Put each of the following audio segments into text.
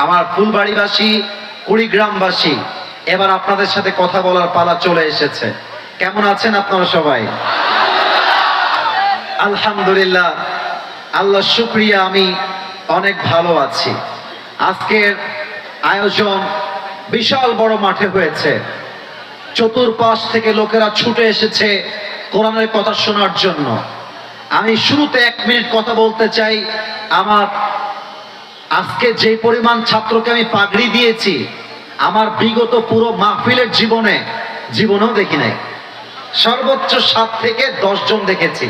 আমার ফুলবাড়িবাসী, কুড়িগ্রামবাসী, এবার আপনাদের সাথে কথা বলার পালা চলে এসেছে। কেমন আছেন আপনারা সবাই? আলহামদুলিল্লাহ, আল্লাহ শুকরিয়া, আমি অনেক ভালো আছি। আজকের আয়োজন বিশাল বড় মাঠে হয়েছে। চতুর্পাশ থেকে লোকেরা ছুটে এসেছে কোরআনের কথা শোনার জন্য। আমি শুরুতে 1 মিনিট কথা বলতে চাই। আমার আজকে যে পরিমাণ ছাত্রকে আমি পাগড়ি দিয়েছি, আমার বিগত পুরো মাহফিলের জীবনেও দেখি নাই। সর্বোচ্চ 7 থেকে 10 জন দেখেছি,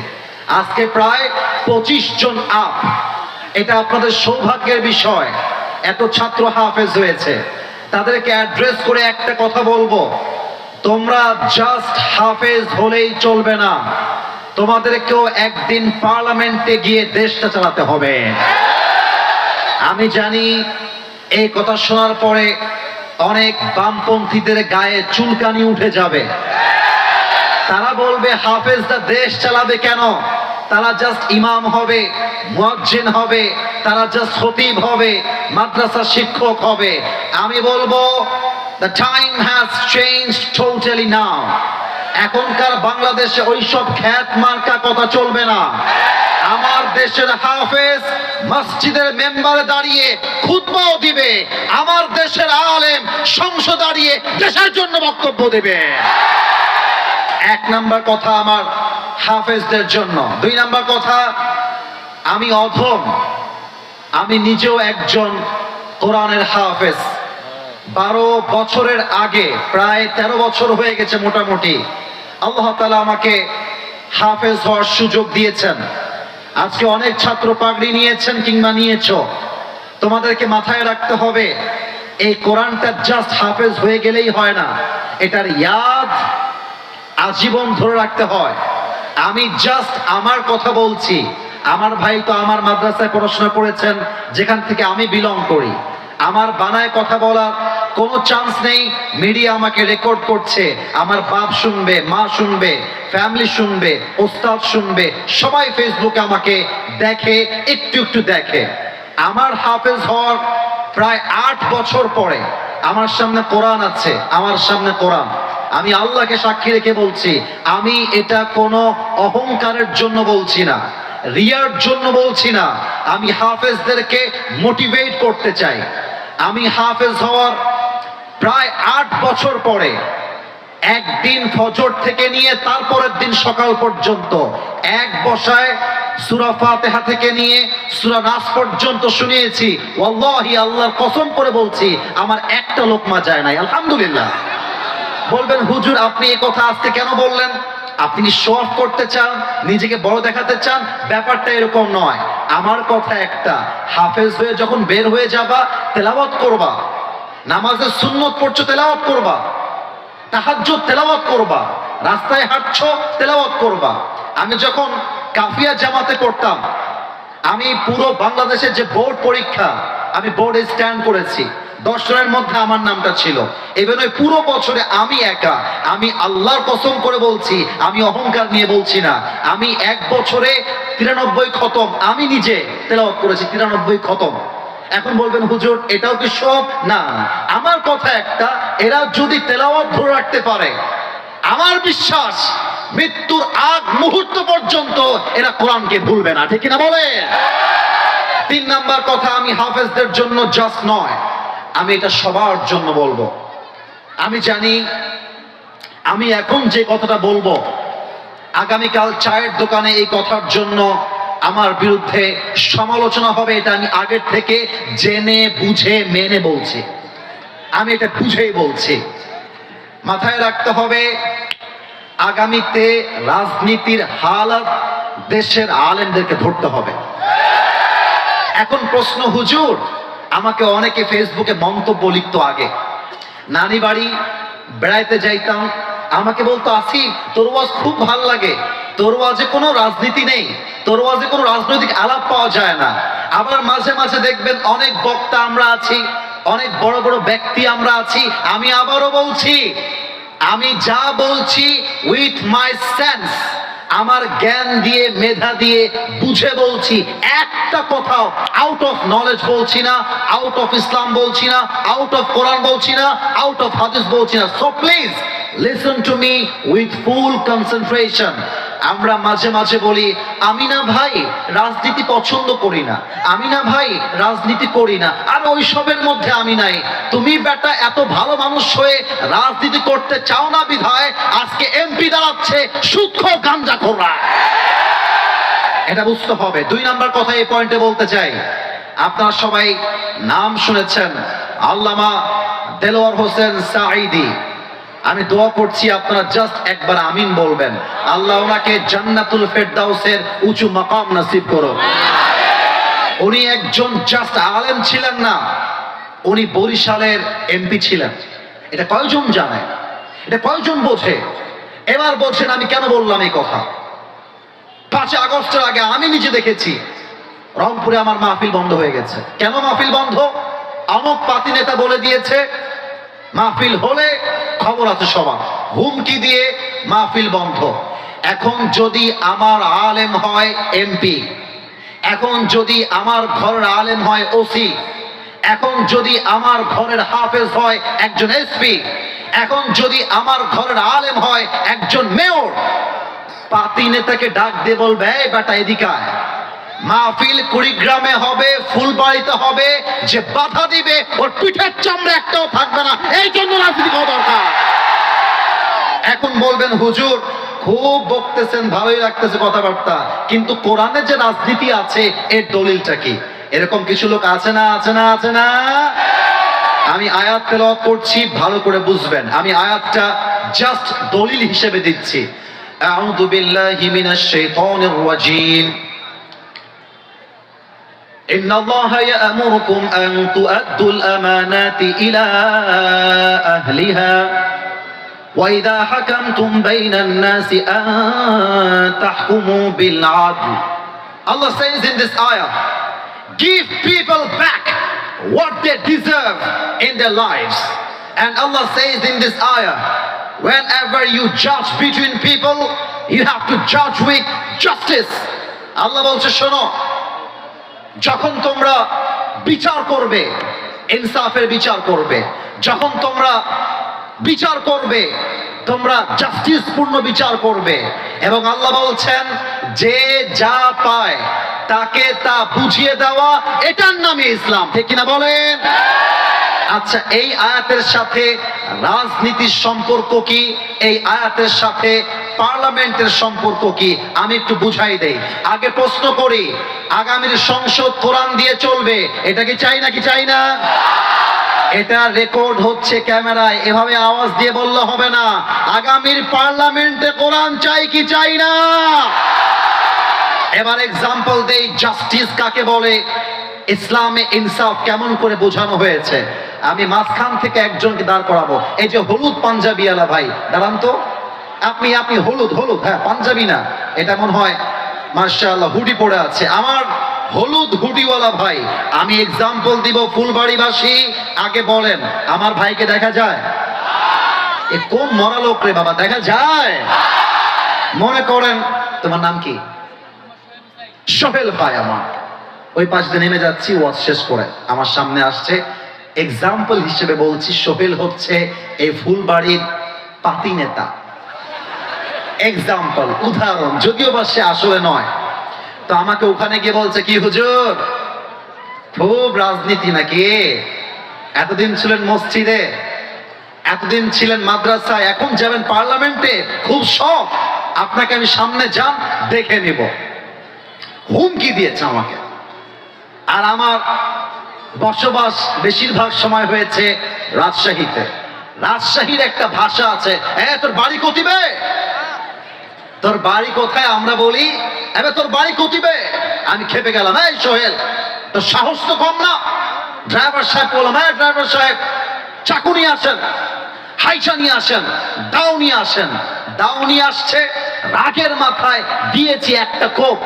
আজকে প্রায় 25 জন আপ। এটা আপনাদের সৌভাগ্যের বিষয়। এত ছাত্র হাফেজ হয়েছে। তাদেরকে অ্যাড্রেস করে একটা কথা বলবো, তোমরা জাস্ট হাফেজ হলেই চলবে না, তোমাদেরকেও একদিন পার্লামেন্টে গিয়ে দেশটা চালাতে হবে। আমি জানি এই কথা শোনার পরে অনেক বামপন্থীদের গায়ে চুলকানি উঠে যাবে। তারা বলবে হাফেজরা দেশ চালাবে কেন? তারা জাস্ট ইমাম হবে, মুয়াজ্জিন হবে, তারা জাস্ট খতিব হবে, মাদ্রাসা শিক্ষক হবে। আমি বলবো the time has changed totally now. এখনকার বাংলাদেশে ওইসব খ্যাত মার্কা কথা চলবে না। আমার দেশের হাফেজ মসজিদের মেম্বারে দাঁড়িয়ে খুতবাও দিবে, আমার দেশের আলেম সংসদ দাঁড়িয়ে দেশের জন্য বক্তব্য দেবে। 1 নাম্বার কথা আমার হাফেজদের জন্য। 2 নাম্বার কথা, আমি অধম, আমি নিজেও একজন কোরআনের হাফেজ। 12 বছরের আগে, প্রায় 13 বছর হয়ে গেছে মোটামুটি, আল্লাহ তাআলা আমাকে হাফেজ হওয়ার সুযোগ দিয়েছেন। আজকে অনেক ছাত্র পাগড়ি নিয়েছেন কিংবা নিয়েছো। তোমাদেরকে মাথায় রাখতে হবে, এই কোরআনটা জাস্ট হাফেজ হয়ে গেলেই হয় না, এটার ইয়াদ আজীবন ধরে রাখতে হয়। আমি জাস্ট আমার কথা বলছি। আমার ভাই তো আমার মাদ্রাসায় পড়াশোনা করেছেন, যেখান থেকে আমি বিলং করি। আমার বানায় কথা বলার কোনো চান্স নেই। মিডিয়া আমাকে রেকর্ড করছে, আমার বাপ শুনবে, মা শুনবে, ফ্যামিলি শুনবে, ওস্তাদ শুনবে, সবাই ফেসবুকে আমাকে দেখে, একটু একটু দেখে। আমার হাফেজ হওয়ার প্রায় 8 বছর পরে আমার সামনে কোরআন আছে, আমার সামনে কোরআন। আমি আল্লাহকে সাক্ষী রেখে বলছি, আমি এটা কোনো অহংকারের জন্য বলছি না, রিয়ার জন্য বলছি না। আমি হাফেজদেরকে মোটিভেট করতে চাই। আমি হাফেজ হওয়ার প্রায় 8 বছর পরে একদিন ফজর থেকে নিয়ে তারপরের দিন সকাল পর্যন্ত এক বসায় সূরা ফাতিহা থেকে নিয়ে সূরা নাস পর্যন্ত শুনিয়েছি। ওয়াল্লাহি, আল্লাহর কসম করে বলছি, আমার একটা লোকমা যায় নাই। আলহামদুলিল্লাহ। বলবেন হুজুর আপনি এই কথা আজকে কেন বললেন? আপনি শো অফ করতে চান, নিজেকে বড় দেখাতে চান? ব্যাপারটা এরকম নয়। আমার কথা একটা, হাফেজ হয়ে যখন বের হয়ে যাবা, তেলাওয়াত করবা, নামাজের সুন্নত পড়ছো, তেলাওয়াত করবা, তাহাজ্জুদ তেলাওয়াত করবা, রাস্তায় হাঁটছো, তেলাওয়াত করবা। আমি যখন কাফিয়া জামাতে করতাম, আমি পুরো বাংলাদেশের যে বোর্ড পরীক্ষা, আমি বোর্ডে স্ট্যান্ড করেছি। 10 জনের মধ্যে আমার নামটা ছিল। এবার ওই পুরো বছরে আমি একা, আমি আল্লাহর কসম করে বলছি, আমি অহংকার নিয়ে বলছি না, আমি 1 বছরে 93 খতম আমি নিজে তেলাওয়াত করেছি, 93 খতম। এখন বলবেন হুজুর এটাও কি সব? না, আমার কথা একটা, এরা যদি তেলাওয়াত ধরে রাখতে পারে, আমার বিশ্বাস মৃত্যুর আগ মুহূর্ত পর্যন্ত এরা কোরআনকে ভুলবে না। ঠিক কিনা বলে? 3 নাম্বার কথা, আমি হাফেজদের জন্য জাস্ট নয়, আমি এটা সবার জন্য বলবো। আমি জানি আমি এখন যে কথাটা বলবো, আগামীকাল চায়ের দোকানে এই কথার জন্য আমার বিরুদ্ধে সমালোচনা হবে। এটা আমি আগের থেকে জেনে বুঝে মেনে বলছি। আমি এটা বুঝেই বলছি। মাথায় রাখতে হবে, আগামীতে রাজনীতির হালাত দেশের আলেমদেরকে ধরতে হবে। এখন প্রশ্ন, হুজুর আমাকে অনেকে ফেসবুকে মন্তব্য লিখতো, আগে নানি বাড়ি বেড়াইতে যাইতাম, আমাকে বলতো আসিফ তোর ওয়াজ খুব ভাল লাগে, তোর ওয়াজে কোনো রাজনীতি নেই, তোর ওয়াজে কোনো রাজনৈতিক আলাপ পাওয়া যায় না। আবার মাঝে মাঝে দেখবেন অনেক বক্তা আমরা আছি, অনেক বড় বড় ব্যক্তি আমরা আছি। আমি আবারও বলছি, আমি যা বলছি উইথ মাই সেন্স, আমার জ্ঞান দিয়ে মেধা দিয়ে বুঝে বলছি, একটা কথাও আউট অফ নলেজ বলছি না, আউট অফ ইসলাম বলছি না, আউট অফ কোরআন বলছি না, আউট অফ হাদিস বলছি না। So please listen to me with full concentration. আমরা মাঝে মাঝে বলি আমি না ভাই রাজনীতি পছন্দ করি না, আমি না ভাই রাজনীতি করি না, আর ওইসবের মধ্যে আমি নাই। তুমি বেটা এত ভালো মানুষ হয়ে রাজনীতি করতে চাও না বিধায় আজকে এমপি দাঁড়াচ্ছে সুদখোর গাঞ্জাখোররা। এটা বুঝতে হবে। 2 নাম্বার কথা এই পয়েন্টে বলতে চাই, আপনারা সবাই নাম শুনেছেন আল্লামা দেলোয়ার হোসেন সাঈদী। আমি দোয়া করছি আপনারা জাস্ট একবার আমিন বলবেন, আল্লাহ ওনাকে জান্নাতুল ফেরদাউসের উঁচু মাকাম নসিব করো। উনি একজন জাস্ট আলেম ছিলেন না, উনি বরিশালের এমপি ছিলেন। এটা কয়জন জানে? এটা কয়জন বোঝে? এবার বলছেন আমি কেন বললাম এই কথা। 5 আগস্টের আগে আমি নিজে দেখেছি রংপুরে আমার মাহফিল বন্ধ হয়ে গেছে। কেন মাহফিল বন্ধ? আমক পাতি নেতা বলে দিয়েছে মাহফিল হলে খবর আছে সবার, হুমকি দিয়ে মাহফিল বন্ধ। এখন যদি আমার আলেম হয় এমপি, এখন যদি আমার ঘরের আলেম হয় ওসি, এখন যদি আমার ঘরের হাফেজ হয় একজন এসপি, এখন যদি আমার ঘরের আলেম হয় একজন মেয়র, পাতি নেতাকে ডাক দিয়ে বলবে এই বেটা এদিকে আয়, মাহফিল কুড়িগ্রামে হবে, ফুলবাড়িতে হবে, যে বাধা দিবে ওর পিঠের চামড়া একটাও থাকবে না। এই জন্য রাজনীতি করা দরকার। এখন বলবেন হুজুর খুব বকতেছেন, ভালোই লাগতেছে কথাবার্তা, কিন্তু কোরআনে যে রাজনীতি আছে এর দলিলটা কি? এরকম কিছু লোক আছে না, আছে না, আছে না? আমি আয়াত তেলাওয়াত করছি, ভালো করে বুঝবেন। আমি আয়াতটা জাস্ট দলিল হিসেবে দিচ্ছি। আউযু বিল্লাহি মিনাশ শাইতানির রাজীম। إن الله يأمركم أن تؤدوا الأمانات إلى أهلها وإذا حكمتم بين الناس أن تحكموا بالعدل. Allah says in this ayah, give people back what they deserve in their lives. And Allah says in this ayah, whenever you judge between people, you have to judge with justice. Allah বলছে শোনো, যখন তোমরা বিচার করবে ইনসাফের বিচার করবে, যখন তোমরা বিচার করবে তোমরা জাস্টিস পূর্ণ বিচার করবে। এবং আল্লাহ বলছেন যে যা পায় তাকে তা বুঝিয়ে দেওয়া, এটার নামই ইসলাম। ঠিক কিনা বলেন? আচ্ছা, এই আয়াতের সাথে রাজনীতির সম্পর্ক কি? এই আয়াতের সাথে পার্লামেন্টের সম্পর্ক কি? আমি একটু বুঝাই দেই। আগে প্রশ্ন করি, আগামীর সংসদ কোরআন দিয়ে চলবে, এটা কি চাই নাকি চাই না? এটা রেকর্ড হচ্ছে ক্যামেরায়, এভাবে আওয়াজ দিয়ে বললে হবে না। আগামীর পার্লামেন্টে কোরআন চাই কি চাই না? এবার এক্সাম্পল দেই, জাস্টিস কাকে বলে, ইসলামে ইনসাফ কেমন করে বোঝানো হয়েছে। আমি মাঝখান থেকে একজনকে দাঁড় করাবো। এই যে হলুদ পাঞ্জাবিওয়ালা ভাই, দাঁড়ান তো। আপনি হলুদ হলুদ, হ্যাঁ পাঞ্জাবি না, এটা মনে হয় মাশাআল্লাহ হুডি পরে আছে। আমার হলুদ হুডিওয়ালা ভাই, আমি এক্সাম্পল দিব ফুলবাড়িবাসী। আগে বলেন আমার ভাইকে দেখা যায়? এ কোন মরা লোক রে বাবা, দেখা যায়? মনে করেন তোমার নাম কি? সোহেল ভাই। আমার ওই পাশ দিয়ে নেমে যাচ্ছি, ওয়াজ শেষ করে আমার সামনে আসছে, এক্সাম্পল হিসেবে বলছি সোহেল হচ্ছে এই ফুলবাড়ির পাতি নেতা। এক্সাম্পল, উদাহরণ, যদিও বা সে আসলে নয়। তো আমাকে ওখানে গিয়ে বলছে কি হুজুর খুব রাজনীতি নাকি? এতদিন ছিলেন মসজিদে, এতদিন ছিলেন মাদ্রাসায়, এখন যাবেন পার্লামেন্টে, খুব শখ, আপনাকে আমি সামনে যান দেখে নিব। হুমকি দিয়েছে আমাকে। আর আমার বসবাস বেশিরভাগ সময় হয়েছে রাজশাহীতে। রাজশাহীর একটা ভাষা আছে, তোর বাড়ি কতিবে, তোর বাড়ি কোথায়? আমরা বলি এবার তোর বাড়ি কতিবে। আমি খেপে গেলাম, এই সোহেল তোর সাহস তো কম না। ড্রাইভার সাহেব বললাম, ড্রাইভার সাহেব চাকু নিয়ে আসেন, হাইচা নিয়ে আসেন, দাও নিয়ে আসেন। দাও নিয়ে আসছে, রাগের মাথায় দিয়েছি একটা কোপ,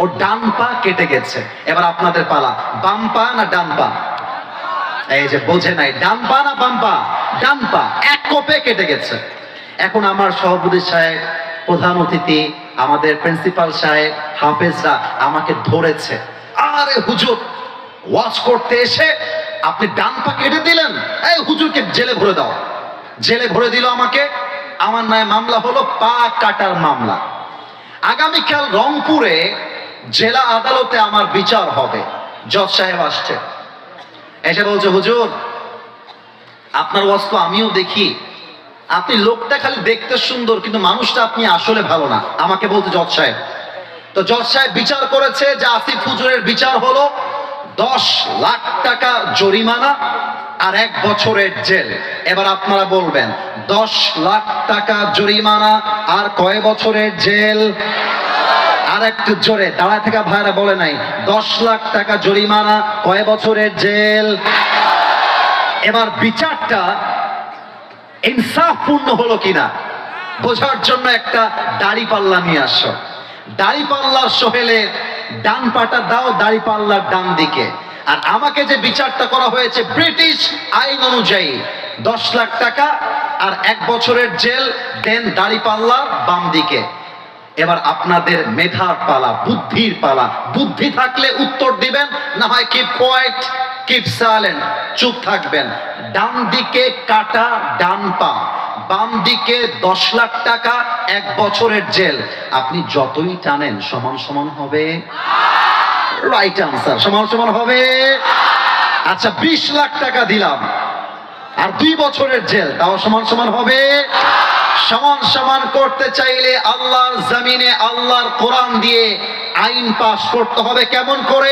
ওর ডান পা কেটে গেছে। এবার আপনাদের পালা, বাম পা না ডান পা? এই যে বোঝে নাই, ডান পা না বাম পা? ডান পা, এক কোপে কেটে গেছে। এখন আমার সভাপতি সাহেব, প্রধান অতিথি, আমাদের প্রিন্সিপাল সাহেব, হাফেজরা আমাকে ধরেছে, আরে হুজুর ওয়াজ করতে এসে আপনি ডান পা কেটে দিলেন, এই হুজুরকে জেলে ভরে দাও। জেলে ভরে দিল আমাকে। আমার নামে মামলা হলো পা কাটার মামলা। আগামীকাল রংপুরে জেলা আদালতে আমার বিচার হবে। জজ সাহেব আসছে, এসে বলছে, হুজুর আপনার ওয়াজ তো আমিও দেখি, আপনি লোকটা খালি দেখতে সুন্দর কিন্তু মানুষটা আপনি আসলে ভালো না। আমাকে বলতে জজ সাহেব। তো জজ সাহেব বিচার করেছে যে আসিফ হুজুরের বিচার হলো 10 লাখ টাকা জরিমানা আর 1 বছরের জেল। এবার আপনারা বলবেন 10 লাখ টাকা জরিমানা আর কয় বছরের জেল? আর একটু জোরে দাঁড়ায় থাকা ভাইরা বলে নাই, 10 লাখ টাকা জরিমানা, কয় বছরের জেল? এবার বিচারটা ইনসাফপূর্ণ হলো কিনা বোঝার জন্য একটা দাড়িপাল্লা নিয়ে আসো। দাড়িপাল্লার সোহেলের ডান পাটা দাও দাড়িপাল্লার ডান দিকে। আর আমাকে যে বিচারটা করা হয়েছে ব্রিটিশ আইন অনুযায়ী 10 লাখ টাকা আর 1 বছরের জেল, দেন দাড়িপাল্লার বাম দিকে। এবার আপনাদের মেধার পালা, বুদ্ধির পালা। বুদ্ধি থাকলে উত্তর দিবেন, না হয় কিপ কোয়াইট, কিপ সাইলেন্ট, চুপ থাকবেন। ডান দিকে কাটা ডান পা, বাম দিকে 10 লাখ টাকা 1 বছরের জেল। আপনি যতই টানেন সমান সমান হবে। রাইট আনসার, সমান সমান হবে। আচ্ছা 20 লাখ টাকা দিলাম আর 2 বছরের জেল, তাও সমান সমান হবে। সমান সমান করতে চাইলে আল্লাহর জমিনে আল্লাহর কোরআন দিয়ে আইন পাস করতে হবে। কেমন করে?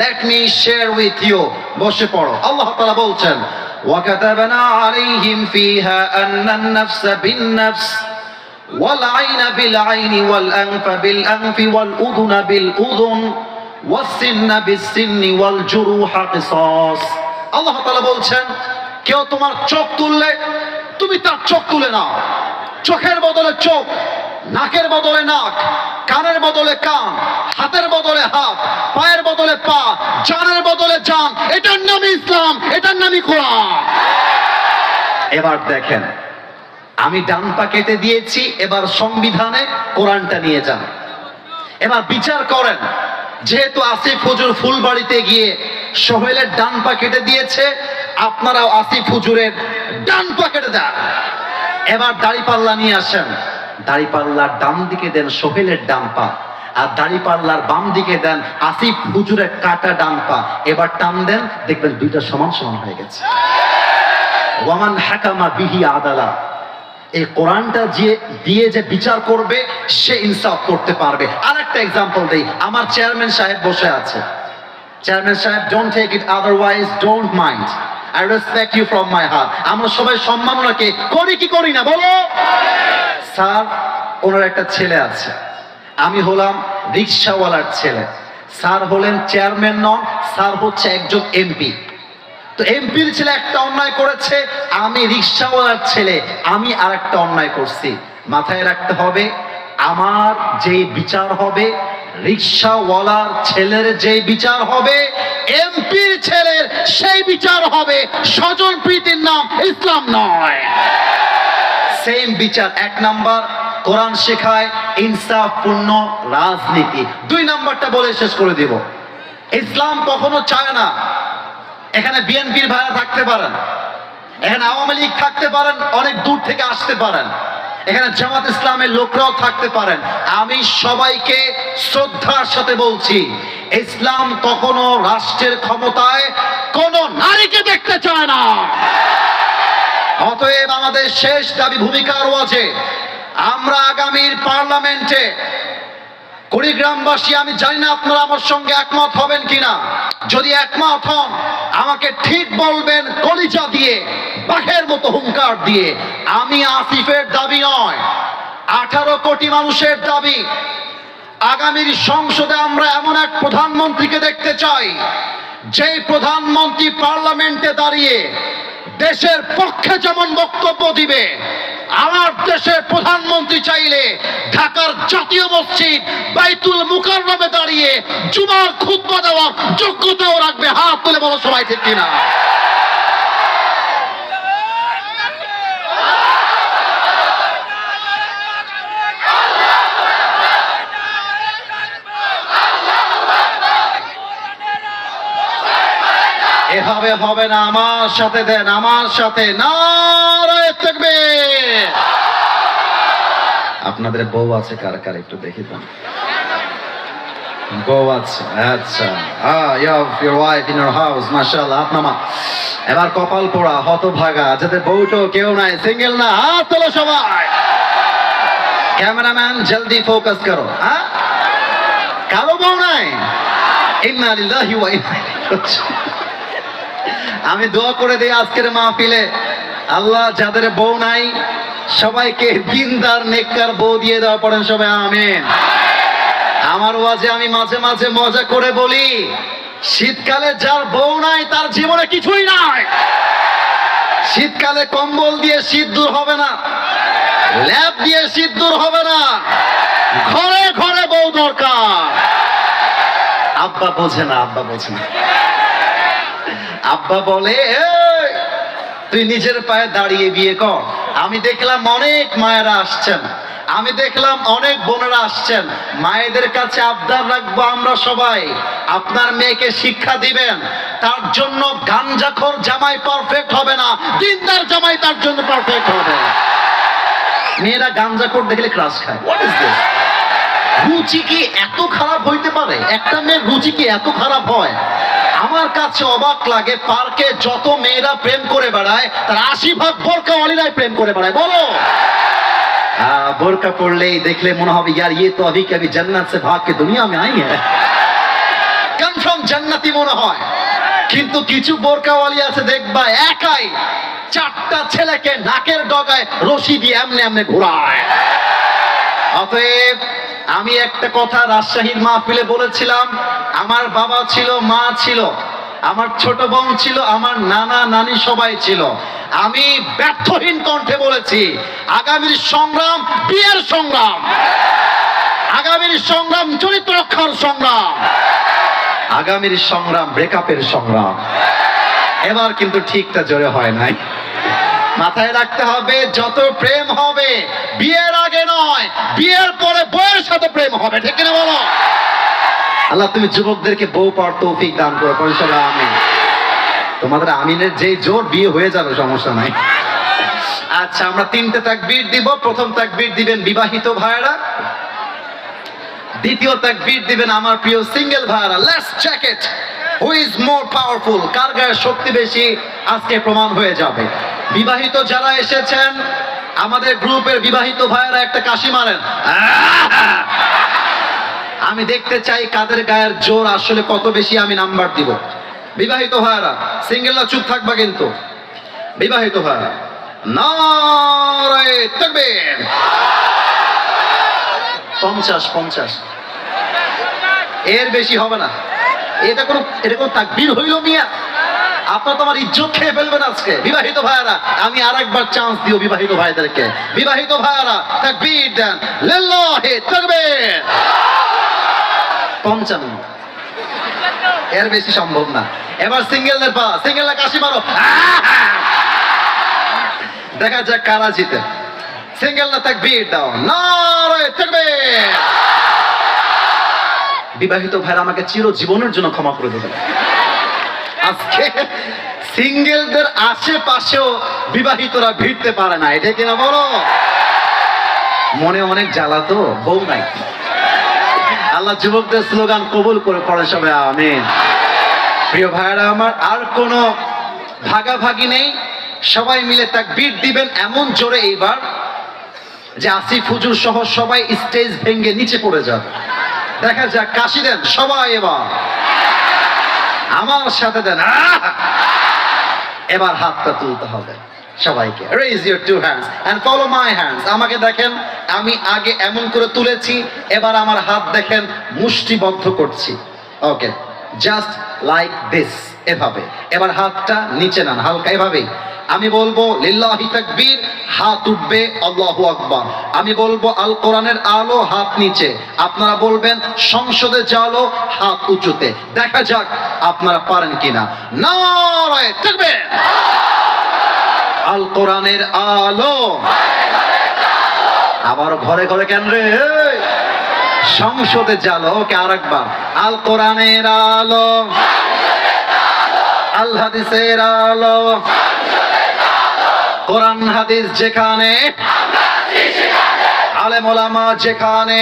Let me share with you. বসে পড়ো। আল্লাহ তাআলা বলছেন, ওয়াকাতাবনা আলাইহিম ফিহা আন্নান নাফসা বিন-নাফস ওয়াল আইনা বিল আইনি ওয়াল আনফা বিল আনফি ওয়াল উযুনা বিল উযুন ওয়াস সিন্না বিস সিন্নি ওয়াল জুরুহা কিসাস। আল্লাহ তাআলা বলছেন, কেউ তোমার চোখ তুললে তুমি তার চোখ তুলে নাও। চোখের বদলে চোখ, নাকের বদলে নাক, কানের বদলে কান, হাতের বদলে হাত, পায়ের বদলে পা, জানের বদলে জান। এটার নামই ইসলাম, এটার নামই কোরআন। এবার দেখেন, আমি ডান পা কেটে দিয়েছি, এবার সংবিধানে কোরআনটা নিয়ে যান। এবার বিচার করেন, যেহেতু আসিফ হুজুর ফুলবাড়িতে গিয়ে সোহেলের ডান পা কেটে দিয়েছে, আপনারাও আসিফ হুজুরের ডান পা কেটে দেন। এবার দাড়িপাল্লা নিয়ে আসেন, দাড়িপাল্লার ডান দিকে দেন সোহেলের ডান পা, আর দাড়িপাল্লার বাম দিকে দেন আসিফ হুজুরের কাটা ডান পা। এবার টান দেন, দেখবেন দুইটা সমান সমান হয়ে গেছে। ওয়ামান হাকামা বিহি আদালা। এই কোরআনটা দিয়ে যে বিচার করবে সে ইনসাফ করতে পারবে। আর একটা এক্সাম্পল দেই, আমার চেয়ারম্যান সাহেব বসে আছে। চেয়ারম্যান সাহেব, don't take it otherwise, don't mind, I respect you from my heart. আমরা সবাই সম্মান ওনাকে করি কি করি না বলো? স্যার, ওনার একটা ছেলে আছে, আমি হলাম রিক্সাওয়ালার ছেলে। স্যার হলেন চেয়ারম্যান নন, স্যার হচ্ছে একজন এমপি। তো এমপির ছেলে একটা অন্যায় করেছে, আমি রিক্সাওয়ালার ছেলে আমি আর একটা অন্যায় করছি। মাথায় রাখতে হবে, আমার যে বিচার হবে, রিক্সাওয়ালার ছেলের যে বিচার হবে, এমপির ছেলের সেই বিচার হবে। স্বজন প্রীতির নাম ইসলাম নয়। সেম বিচার। 1 নাম্বার, কোরআন শেখায় ইনসাফপূর্ণ রাজনীতি। 2 নাম্বারটা বলে শেষ করে দিব। ইসলাম কখনো চায় না এখানে বিএনপির ভাইরা থাকতে পারেন, এখানে আওয়ামী লীগ থাকতে পারেন, অনেক দূর থেকে আসতে পারেন, এখানে জামাত ইসলামের লোকরাও থাকতে পারেন। আমি সবাইকে শ্রদ্ধার সাথে বলছি, ইসলাম কখনো রাষ্ট্রের ক্ষমতায় কোন নারীকে দেখতে চায় না। অতএব আমাদের শেষ দাবি ভূমিকার ওয়াজে, আমরা আগামীর পার্লামেন্টে কুড়িগ্রামবাসী, আমি জানি না আপনারা আমার সঙ্গে একমত হবেন কিনা, যদি একমত হন আমাকে ঠিক বলবেন কলিজা দিয়ে, বাঘের মতো হুঙ্কার দিয়ে। আমি আসিফের দাবি নয়, 18 কোটি মানুষের দাবি। আগামীর সংসদে আমরা এমন এক প্রধানমন্ত্রীকে দেখতে চাই, যেই প্রধানমন্ত্রী পার্লামেন্টে দাঁড়িয়ে দেশের পক্ষে যেমন বক্তব্য দিবে, আমার দেশের প্রধানমন্ত্রী চাইলে ঢাকার জাতীয় মসজিদ বাইতুল মুকাররমে দাঁড়িয়ে জুমার খুতবা দেওয়ার যোগ্যতাও রাখবে। হাত তুলে বলো সবাই, ঠিক কিনা? হবে না, আমার সাথে দেন, আমার সাথে নারায়ে তাকবীর। আপনাদের বউ আছে কার কার একটু দেখি তো। বউ আছে, আচ্ছা। you have your wife in your house, মাশাআল্লাহ। হাত নামা। এবার কপাল পোড়া হতভাগা যাদের বউটো কেউ নাই, সিঙ্গেল না, হাত তোলো সবাই। ক্যামেরাম্যান জলদি ফোকাস করো। হ্যাঁ, কারো বউ নাই? ইন্না লিল্লাহি ওয়া ইন্না ইলাইহি রাজিউন। আমি দোয়া করে দিই আজকের মাহফিলে, আল্লাহ যাদের বউ নাই সবাইকে দিনদার নেককার বউ দিয়ে দেওয়া, পড়েন সবাই আমিন। আমার ওয়াজে আমি মাঝে মাঝে মজা করে বলি, শীতকালে যার বউ নাই তার জীবনে কিছুই নাই। শীতকালে কম্বল দিয়ে শীত দূর হবে না, ল্যাপ দিয়ে শীত দূর হবে না, ঘরে ঘরে বউ দরকার। আব্বা বোঝে না, আব্বা বোঝে না। আব্বা বলে, এই তুই নিজের পায়ে দাঁড়িয়ে বিয়ে কর। আমি দেখলাম অনেক মায়েরা আসছেন, আমি দেখলাম অনেক বোনেরা আসছেন, মায়েদের কাছে আবদার রাখবো আমরা সবাই, আপনার মেয়েকে শিক্ষা দিবেন। তার জন্য গাঞ্জাখোর জামাই পারফেক্ট হবে না, দিনদার জামাই তার জন্য পারফেক্ট হবে। মেয়েরা গাঞ্জাখোর দেখলে ক্রাশ খায়। What is this? রুচি কি এত খারাপ হইতে পারে? একটা মেয়ের রুচি কি এত খারাপ হয়? আমার কাছে অবাক লাগে, পার্কে যত মেয়েরা প্রেম করে বেড়ায় তার 80% বোরকাওয়ালিরাই প্রেম করে বেড়ায়। বলো, বোরকা পড়লেই দেখলে মনে হবে यार ये तो अभी कभी जन्नत से भाग के दुनिया में आई है, কনফার্ম জান্নাতি মনে হয়। কিন্তু কিছু বোরকাওয়ালি আছে দেখবা একাই 4টা ছেলেকে নাকের ডগায় রশি দিয়ে এমনি এমনি ঘোরায়। অতএব আমি একটা কথা রাজশাহীর মাহফিলে বলেছিলাম, আমার বাবা ছিল, মা ছিল, আমার ছোট বোন ছিল, আমার নানা নানি সবাই ছিল। আমি ব্যর্থহীন কণ্ঠে বলেছি, আগামীর সংগ্রাম বিয়ের সংগ্রাম, আগামীর সংগ্রাম চরিত্র রক্ষার সংগ্রাম, আগামীর সংগ্রাম ব্রেকআপের সংগ্রাম। এবার কিন্তু ঠিকটা জোরে হয় নাই। মাথায় রাখতে হবে, যত প্রেম হবে বিয়ের আগে নয়, বিয়ের পরে বউয়ের সাথে প্রেম হবে। ঠিক কিনা বলো? আল্লাহ তুমি যুবকদেরকে বউ পাওয়ার তৌফিক দান করো, পরিষেবা আমিন। তোমাদের আমিনের যেই জোর, বিয়ে হয়ে যাবে, সমস্যা নাই। আচ্ছা, আমরা 3টে তাকবীর দিব। প্রথম তাকবীর দিবেন বিবাহিত ভাইরা, দ্বিতীয় তাকবীর দিবেন আমার প্রিয় সিঙ্গেল ভাইরা। Let's check it, who is more powerful, কার গায়ে শক্তি বেশি আজকে প্রমাণ হয়ে যাবে। বিবাহিত যারা এসেছেন, আমাদের গ্রুপের বিবাহিত ভাইরা একটা কাশি মারেন। আমি দেখতে চাই কাদের গায়ের জোর আসলে কত বেশি, আমি নাম্বার দিব। বিবাহিত ভাইরা, সিঙ্গেলরা চুপ থাকবা কিন্তু। বিবাহিত ভাইরা, নারায়ে তাকবীর। 50 এর বেশি হবে না। এটা কোনো তাকবীর হইল মিয়া? আপনার তো আমার ইজ্জত খেয়ে ফেলবেন আজকে। বিবাহিত ভাইরা, আমি আরেকবার চান্স দিও বিবাহিত ভাইদেরকে। বিবাহিত ভাইরা তাকবীর দেন, লিল্লাহি তাকবীর। 55, এর বেশি সম্ভব না। এবার সিঙ্গেলদের পা, সিঙ্গেলরা কাশি মারো। দেখা যাক কারা জিতে। সিঙ্গেলরা তাকবীর দাও, নারায়ে তাকবীর। বিবাহিত ভাইরা আমাকে চিরজীবনের জন্য ক্ষমা করে দেবেন। আজকে সিঙ্গেলদের আশেপাশেও বিবাহিতরা ভিড়তে পারে না, এটা কিনা বলো? মনে অনেক জ্বালা তো, বউ নাই। আল্লাহ যুবকদের স্লোগান কবুল করে, পড়ে সবাই আমিন। প্রিয় ভাইরা আমার, আর কোনো ভাগাভাগি নেই, সবাই মিলে তাকবীর দিবেন এমন জোরে এইবার যে আসিফ হুজুর সহ সবাই স্টেজ ভেঙে নিচে পড়ে যাবে। দেখা যাক, কাশি দেন সবাই এবার, আমার সাথে দেন। এবার হাতটা তুলতে হবে সবাইকে। Raise your 2 hands and follow my hands. আমাকে দেখেন, আমি আগে এমন করে তুলেছি, এবার আমার হাত দেখেন মুষ্টিবদ্ধ করছি। ওকে, জাস্ট লাইক দিস, এভাবে। এবার হাতটা নিচে নান হালকা, এভাবেই। আমি বলবো লিল্লাহি তাকবীর, হাত উঠবে, আল্লাহু আকবার। আমি বলবো আল কোরআনের আলো, হাত নিচে। আপনারা বলবেন সংসদে জালো, হাত উঁচুতে। দেখা যাক আপনারা পারেন কিনা। নারায়ে তাকবীর। আল কোরআনের আলো, আবার ঘরে ঘরে কেন রে? সংসদে জালো। ওকে, আরেকবার। আল কোরআনের আলো, আল হাদিসের আলো, কোরআন হাদিস যেখানে, আলেম ওলামা যেখানে,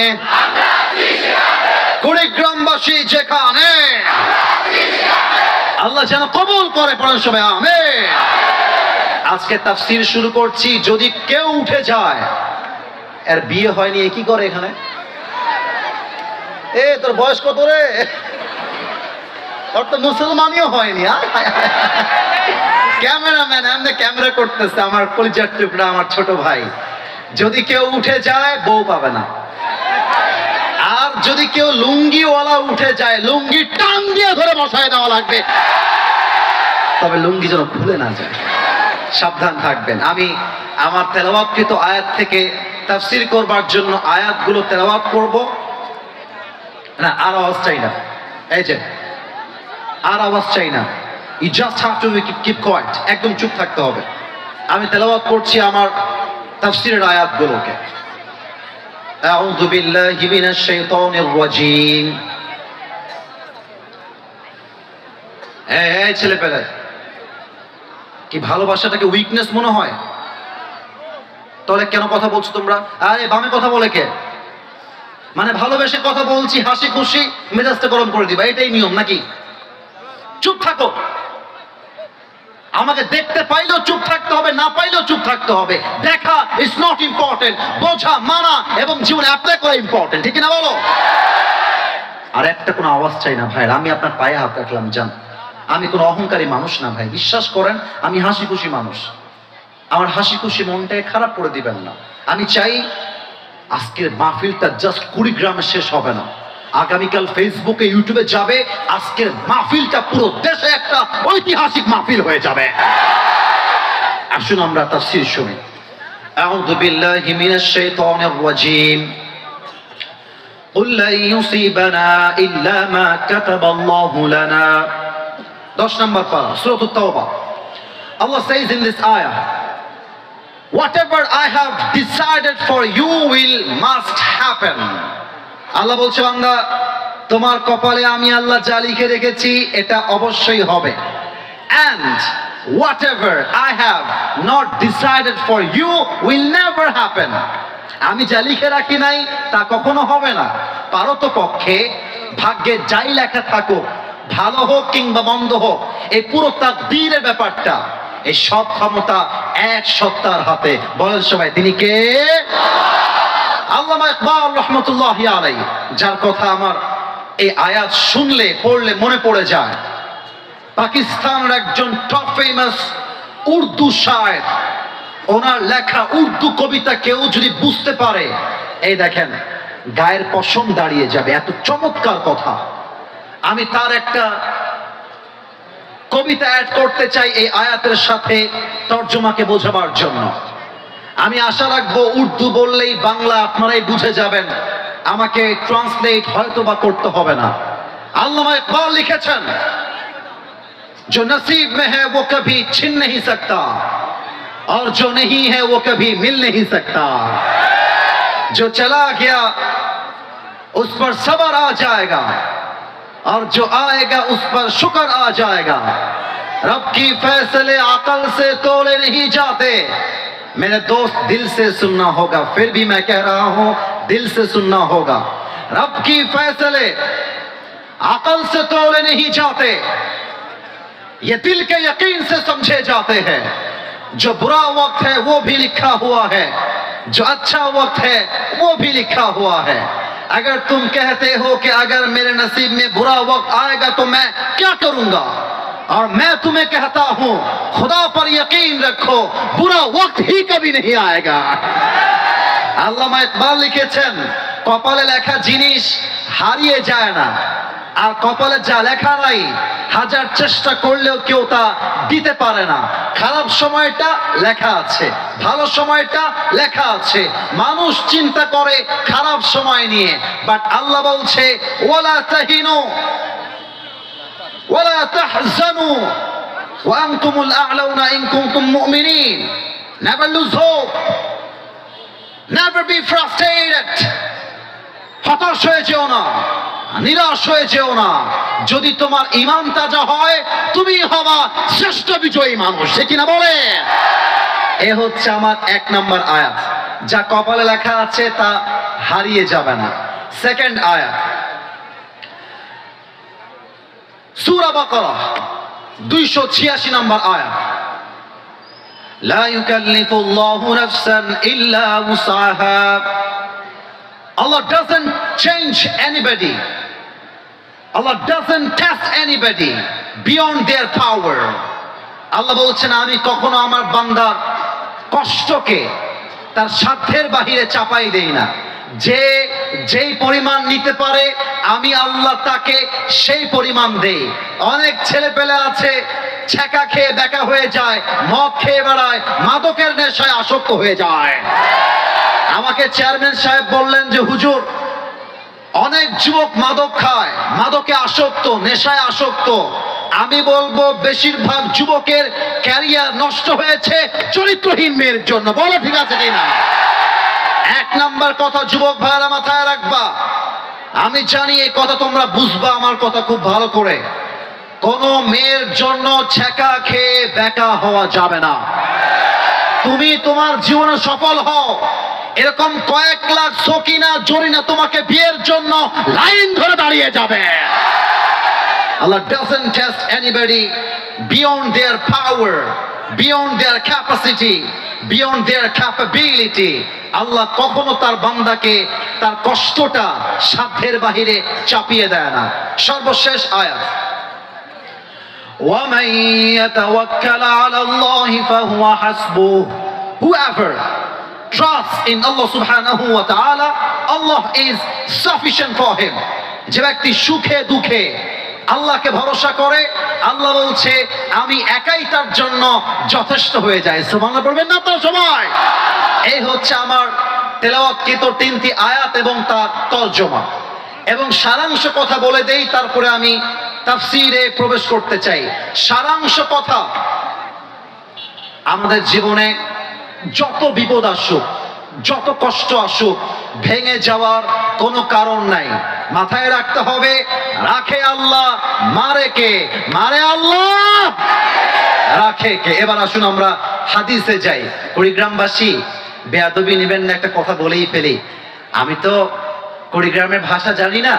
কুড়িগ্রামবাসী যেখানে, আল্লাহ যেন কবুল করে, পড়ার সময় আমিন। আজকে তাফসীর শুরু করছি। যদি কেউ উঠে যায়, এর বিয়ে হয়নি, এ কি করে এখানে? এ তোর বয়স কত রে? তোর তো মুসলমানিও হয়নি। ক্যামেরাম্যান এমনি ক্যামেরা করতেছে, আমার কলিজার টুকরা, আমার ছোট ভাই। যদি কেউ উঠে যায়, বউ পাবে না। আর যদি কেউ লুঙ্গিওয়ালা উঠে যায়, লুঙ্গি টান দিয়ে ধরে বসায় দেওয়া লাগবে, তবে লুঙ্গি যেন খুলে না যায়। সাবধান থাকবেন। আমি আমার তেলাওয়াতকৃত আয়াত থেকে তাফসীর করবার জন্য আয়াতগুলো তেলাওয়াত করব না। আর আওয়াজ চাই না, এই যে আর আওয়াজ চাই না। You just have to keep quiet, একদম চুপ থাকতে হবে। আমি তেলাওয়াত করছি আমার তাফসীরের আয়াতগুলোকে। আউযু বিল্লাহি মিনাশ শাইতানির রাজীম। এই ছেলেপেলে, কি ভালোবাসাটাকে উইকনেস মনে হয়? তাহলে কেন কথা বলছো তোমরা? আরে বামে কথা বলে কে? মানে ভালোবেসে কথা বলছি, হাসি খুশি, মেজাজটা গরম করে দিবা, এটাই নিয়ম নাকি? চুপ থাকো। আমাকে দেখতে পাইলেও চুপ থাকতে হবে, না পাইলেও চুপ থাকতে হবে। দেখা ইজ নট ইম্পর্টেন্ট, বোঝা, মানা এবং জীবনে অ্যাপ্লাই করা ইম্পর্টেন্ট, ঠিক না বলো? আর একটা কোনো আওয়াজ চাই না ভাই। আমি আপনার পায়ে হাত রাখলাম, জান আমি কোনো অহংকারী মানুষ না ভাই, বিশ্বাস করেন। আমি হাসি খুশি মানুষ। আমার হাসি খুশি মনটাকে খারাপ করে দিবেন না। আমি চাই আজকের মাহফিলটা জাস্ট কুড়িগ্রামে শেষ হবে না, আগামীকাল ফেসবুকে, ইউটিউবে যাবে। আজকের মাহফিলটা পুরো দেশে একটা ঐতিহাসিক মাহফিল হয়ে যাবে। আসুন আমরা তাফসীর শুনি। আউযু বিল্লাহি মিনাশ শাইতানির রাজীম। কুল লা ইউসিবানা ইল্লা মা কাতাবাল্লাহু লানা। 10 নম্বর পারা, সূরা আত-তাওবা। Allah says in this ayah, whatever I have decided for you will must happen. আল্লাহ বলছে, বান্দা তোমার কপালে আমি আল্লাহ যা লিখে রেখেছি এটা অবশ্যই হবে। And whatever I have not decided for you will never happen. আমি যা লিখে রাখি নাই তা কখনো হবে না। পারতপক্ষে ভাগ্যে যাই লেখা থাকুক, ভালো হোক কিংবা মন্দ হোক, এই পুরো তাকদীরের ব্যাপারটা, এই সব ক্ষমতা এক সত্তার হাতে। বলেন সবাই, তিনি কে? আল্লামা ইকবাল রাহমাতুল্লাহি আলাইহি, যার কথা আমার এই আয়াত শুনলে পড়লে মনে পড়ে যায়। পাকিস্তানের একজন টপ ফেমাস উর্দু শায়ের, ওনার লেখা উর্দু কবিতা কেউ যদি বুঝতে পারে, এই দেখেন গায়ের পশম দাঁড়িয়ে যাবে, এত চমৎকার কথা। আমি তার একটা কবিতা অ্যাড করতে চাই এই আয়াতের সাথে তর্জমাকে বোঝাবার জন্য। আমি আশা রাখবো উর্দু বললেই বাংলা আপনারাই বুঝে যাবেন, আমাকে ট্রান্সলেট হয়তো বা করতে হবে না। আল্লামা ইকবাল লিখেছেন, जो नसीब में है वो कभी छिन नहीं सकता और जो नहीं है वो कभी मिल नहीं सकता। जो चला गया उस पर सब्र आ जाएगा और जो आएगा उस पर शुक्र आ जाएगा। रब की फैसले अकल से तोले नहीं जाते। मेरे दोस्त, दिल से सुनना होगा, फिर भी मैं कह रहा हूं दिल से सुनना होगा। रब की फैसले अकल से तोले नहीं जाते, ये दिल के यकीन से समझे जाते हैं। जो बुरा वक्त है वो भी लिखा हुआ है, जो अच्छा वक्त है वो भी लिखा हुआ है। अगर तुम कहते हो कि अगर मेरे नसीब में बुरा वक्त आएगा तो मैं क्या करूंगा, और मैं तुम्हें कहता हूं खुदा पर यकीन रखो, बुरा वक्त ही कभी नहीं आएगा। আল্লামা ইকবাল লিখেছেন, কপালে লেখা জিনিস হারিয়ে যায় না, আর কপালে যা লেখা নাই হাজার চেষ্টা করলেও কেউ তা দিতে পারে না। খারাপ সময়টা লেখা আছে, ভালো সময়টা লেখা আছে। মানুষ চিন্তা করে খারাপ সময় নিয়ে, বাট আল্লাহ বলছে ওয়ালা তাহিনু ওয়ালা তাহজানু ওয়া আনতুমুল আ'লাউনা ইন কুনতুম মুমিনিন। Never lose hope, never be frustrated. হতাশ হয়ে যেও না, নিরাশ হয়ে যেও না। যদি তোমার ঈমান তাজা হয়, তুমি হবা শ্রেষ্ঠ বিজয়ী মানুষ, সে কিনা বলে। এ হচ্ছে আমার 1 নম্বর আয়াত, যা কপালে লেখা আছে তা হারিয়ে যাবে না। সেকেন্ড আয়াত, সূরা বাকারা 286 নম্বর আয়াত, লা ইউকাল্লিফুল্লাহু নাফসান ইল্লা উসআহা। Allah doesn't change anybody. Allah doesn't test anybody beyond their power. আল্লাহ বলছেন, আমি কখনো আমার বান্দার কষ্টকে তার সাধ্যের বাহিরে চাপাই দেই না। যে যেই পরিমাণ নিতে পারে আমি আল্লাহ তাকে সেই পরিমাণ দেই। অনেক ছেলে পেলে আছে ছ্যাঁকা খেয়ে বেকা হয়ে যায়, মদ খেয়ে বেড়ায়, মাদকের নেশায় আসক্ত হয়ে যায়। আমাকে চেয়ারম্যান সাহেব বললেন যে হুজুর, অনেক যুবক মাদক খায়, মাদকে আসক্ত, নেশায় আসক্ত। আমি বলবো বেশিরভাগ যুবকের ক্যারিয়ার নষ্ট হয়েছে চরিত্রহীন মেয়ের জন্য। বলো ঠিক আছে কিনা? 1 নাম্বার কথা যুবক ভাইরা মাথায় রাখবা। আমি জানি এই কথা তোমরা বুঝবা আমার কথা খুব ভালো করে। কোন মেয়ের জন্য ছ্যাঁকা খেয়ে বেকা হওয়া যাবে না। তুমি তোমার জীবনে সফল হও, এরকম কয়েক লাখ সকিনা জরিনা তোমাকে বিয়ের জন্য লাইন ধরে দাঁড়িয়ে যাবে। Allah doesn't test anybody beyond their power, beyond their capacity, beyond their capability. আল্লাহ কখনো তার বান্দাকে তার কষ্টটা সাধ্যের বাহিরে চাপিয়ে দেয় না। সর্বশেষ আয়াত, وَمَن يَتَوَكَّلْ عَلَى اللَّهِ فَهُوَ حَسْبُهُ. Whoever trusts in Allah subhanahu wa ta'ala, Allah is sufficient for him. যে ব্যক্তি সুখে দুঃখে আল্লাহকে ভরসা করে, আল্লাহ বলছে আমি একাই তার জন্য যথেষ্ট হয়ে যায়। সুবহানাল্লাহ পড়বেন না তো সবাই? এই হচ্ছে আমার তেলাওয়াতকৃত 3টি আয়াত এবং তার তরজমা এবং সারাংশ কথা বলে দেই, তারপরে আমি তাফসীরে প্রবেশ করতে চাই। সারাংশ কথা, আমাদের জীবনে যত বিপদ আসুক, যত কষ্ট আসুক, ভেঙে যাওয়ার কোনো কারণ নাই। মাথায় রাখতে হবে, রাখে আল্লাহ, মারে কে? মারে আল্লাহ, রাখে কে? এবার আসুন আমরা হাদিসে যাই। কুড়িগ্রামবাসী বেয়াদবি নেবেন না, একটা কথা বলেই ফেলি। আমি তো কুড়িগ্রামের ভাষা জানি না,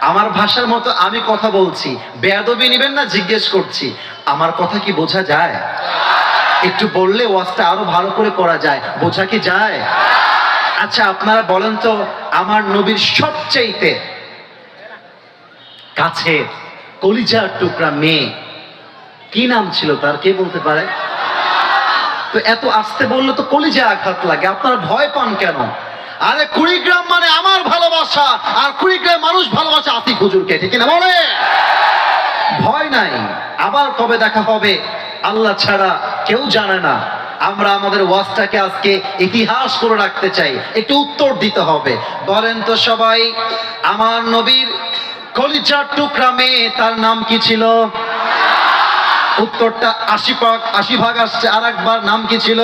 আমার ভাষার মতো আমি কথা বলছি। বেয়াদবি নেবেন না, জিজ্ঞেস করছি আমার কথা কি বোঝা যায়? একটু বললে ওয়াজটা আরো ভালো করে করা যায়। বোঝা কি যায়? আচ্ছা আপনারা বলেন তো, আমার নবীর সবচেয়ে কাছের কলিজার টুকরা মেয়ে কি নাম ছিল তার? কে বলতে পারে? তো এত আস্তে বললে তো কলিজায় আঘাত লাগে, আপনারা ভয় পান কেন? আরে কুড়িগ্রাম মানে আমার ভালোবাসা, আর কুড়িগ্রাম মানুষ ভালোবাসা আতিক হুজুরকে, ঠিক না বলে? ভয় নাই। আবার কবে দেখা হবে আল্লাহ ছাড়া কেউ জানে না। আমরা আমাদের ওয়াজটাকে আজকে ইতিহাস করে রাখতে চাই, একটু উত্তর দিতে হবে। বলেন তো সবাই, আমার নবীর কলিজার টুকরা মেয়ে তার নাম কি ছিল? উত্তরটা 80 ভাগ আসছে। আর একবার, নাম কি ছিল?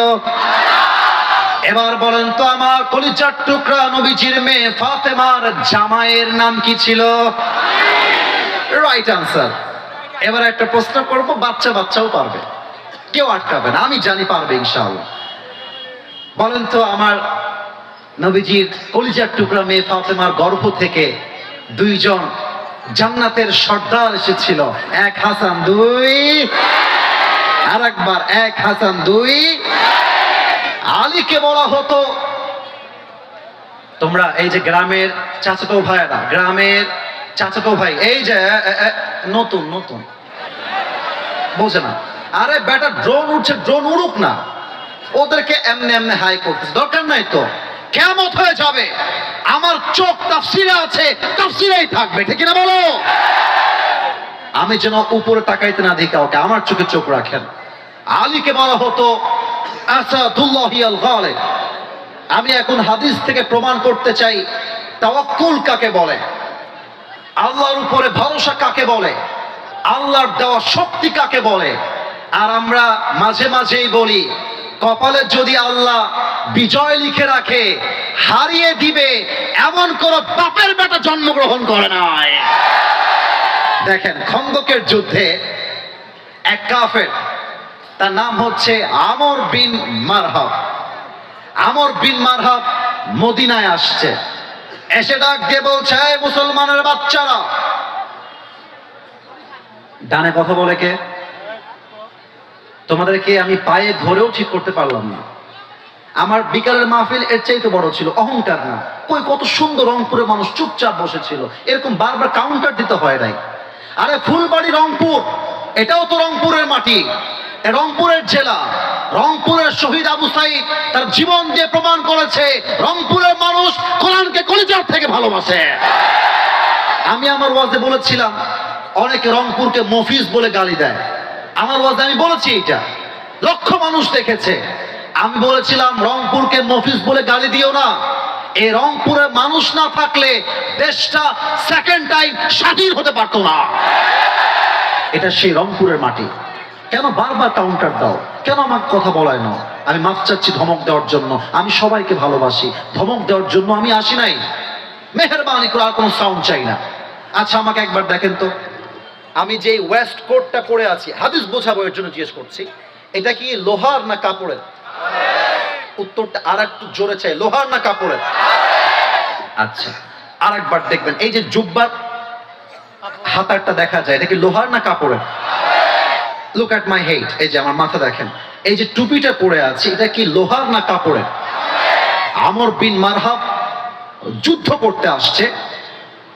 এবার বলেন তো, আমার কলিজার টুকরা নবীজির মেয়ে ফাতেমার জামাইয়ের নাম কি ছিল? Right answer. এবার একটা প্রশ্ন করব, বাচ্চাও পারবে, কেউ আটকাবে না, আমি জানি পারবে ইনশাআল্লাহ। বলেন তো, আমার নবীজির কলিজার টুকরা মেয়ে ফাতেমার গর্ভ থেকে 2 জন জান্নাতের সর্দার এসেছিল। 1 হাসান 2, আর একবার 1 হাসান 2। আলীকে বলা হতো, তোমরা এই যে গ্রামের চাচাতো ভাইরা, গ্রামের চাচাতো ভাই, এই যে নতুন বোঝে না, আরে বেটা ড্রোন উঠছে, ড্রোন উড়ুক না, ওদেরকে এমনি এমনি হাই করতেছে, দরকার নাই তো। কিয়ামত হয়ে যাবে, আমার চোখ তাফসীরে আছে, তাফসীরেই থাকবে, ঠিক না বলো? আমি যেন উপরে তাকাইতে না দিই কাউকে, আমার চোখে চোখ রাখেন। আলীকে বলা হতো আসাদুল্লাহি আল গালিব। আমি এখন হাদিস থেকে প্রমাণ করতে চাই তাওয়াক্কুল কাকে বলে, আল্লাহর উপরে ভরসা কাকে বলে, আল্লাহর দেওয়া শক্তি কাকে বলে। আর আমরা মাঝে মাঝেই বলি, কপালে যদি আল্লাহ বিজয় লিখে রাখে, হারিয়ে দিবে এমন কোন বাপের বেটা জন্মগ্রহণ করে নাই। দেখেন খন্দকের যুদ্ধে এক কাফের, তার নাম হচ্ছে আমর বিন মারহাব। আমর বিন মারহাব মদিনায় আসছে, এসে ডাক দিয়ে বলছে, এই মুসলমানের বাচ্চারা। ডানে কথা বলে কে? তোমাদেরকে আমি পায়ে ধরেও ঠিক করতে পারলাম না। আমার বিকালের মাহফিল এর চাইতে বড় ছিল, অহংকার না। কই কত সুন্দর রংপুরের মানুষ চুপচাপ বসেছিল, এরকম বারবার কাউন্টার দিতে হয় নাই। আরে ফুলবাড়ি রংপুর, এটাও তো রংপুরের মাটি, রংপুরের জেলা। রংপুরের শহীদ আবু সাইদ তার জীবন দিয়ে প্রমাণ করেছে রংপুরের মানুষ কোরআনকে কলিজার থেকে ভালোবাসে। আমি আমার ওয়াজে বলেছিলাম অনেকে রংপুরকে মফিজ বলে গালি দেয়। আমার ওয়াজে আমি বলেছি, এটা লক্ষ মানুষ দেখেছে। আমি বলেছিলাম রংপুরকে মফিজ বলে গালি দিও না। এই রংপুরের মানুষ না থাকলে দেশটা সেকেন্ড টাইম স্বাধীন হতে পারতো না। এটা সেই রংপুরের মাটি। কেন বারবার কাউন্টার দাও? কেন আমার কথা বলায় না? আমি মাফ চাচ্ছি ধমক দেওয়ার জন্য। আমি সবাইকে ভালোবাসি, ধমক দেওয়ার জন্য আমি আসি নাই। মেহেরবানি করে আর কোনো সাউন্ড চাই না। আচ্ছা আমাকে একবার দেখেন তো, আমি যে ওয়েস্ট কোটটা পরে আছি, হাদিস বোঝাবো এর জন্য জিজ্ঞেস করছি, এটা কি লোহার না কাপড়ের? উত্তরটা আর একটু জোরে চাই, লোহার না কাপড়ের? আচ্ছা আর একবার দেখবেন, এই যে জুব্বার হাতারটা দেখা যায়, এটা কি লোহার না কাপড়ের? লুক এট মাই হেড, এই যে আমার মাথা দেখেন, এই যে টুপিটা পরে আছে, এটা কি লোহার না কাপড়ের? আমর বিন মারহাব যুদ্ধ করতে আসছে,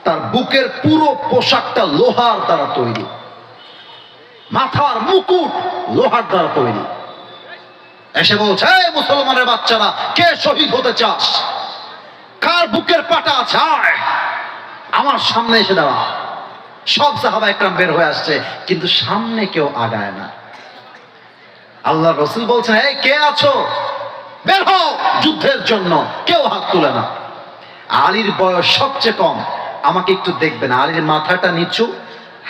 তার বুকের পুরো পোশাকটা লোহার দ্বারা তৈরি, মাথার মুকুট লোহার দ্বারা তৈরি। এসে বলছে, এই মুসলমানের বাচ্চারা, কে শহীদ হতে চাস? কার বুকের পাটা আছে, আয় আমার সামনে এসে দাঁড়া। সব সাহাবা একরাম বের হয়ে আসছে, কিন্তু সামনে কেউ আগায় না। আল্লাহ রসুল বলছেন, এই কে আছো, বের হও যুদ্ধের জন্য। কেউ হাত তুলে না। আলীর বয়স সবচেয়ে কম, আমাকে একটু দেখবেন, আলীর মাথাটা নিচু,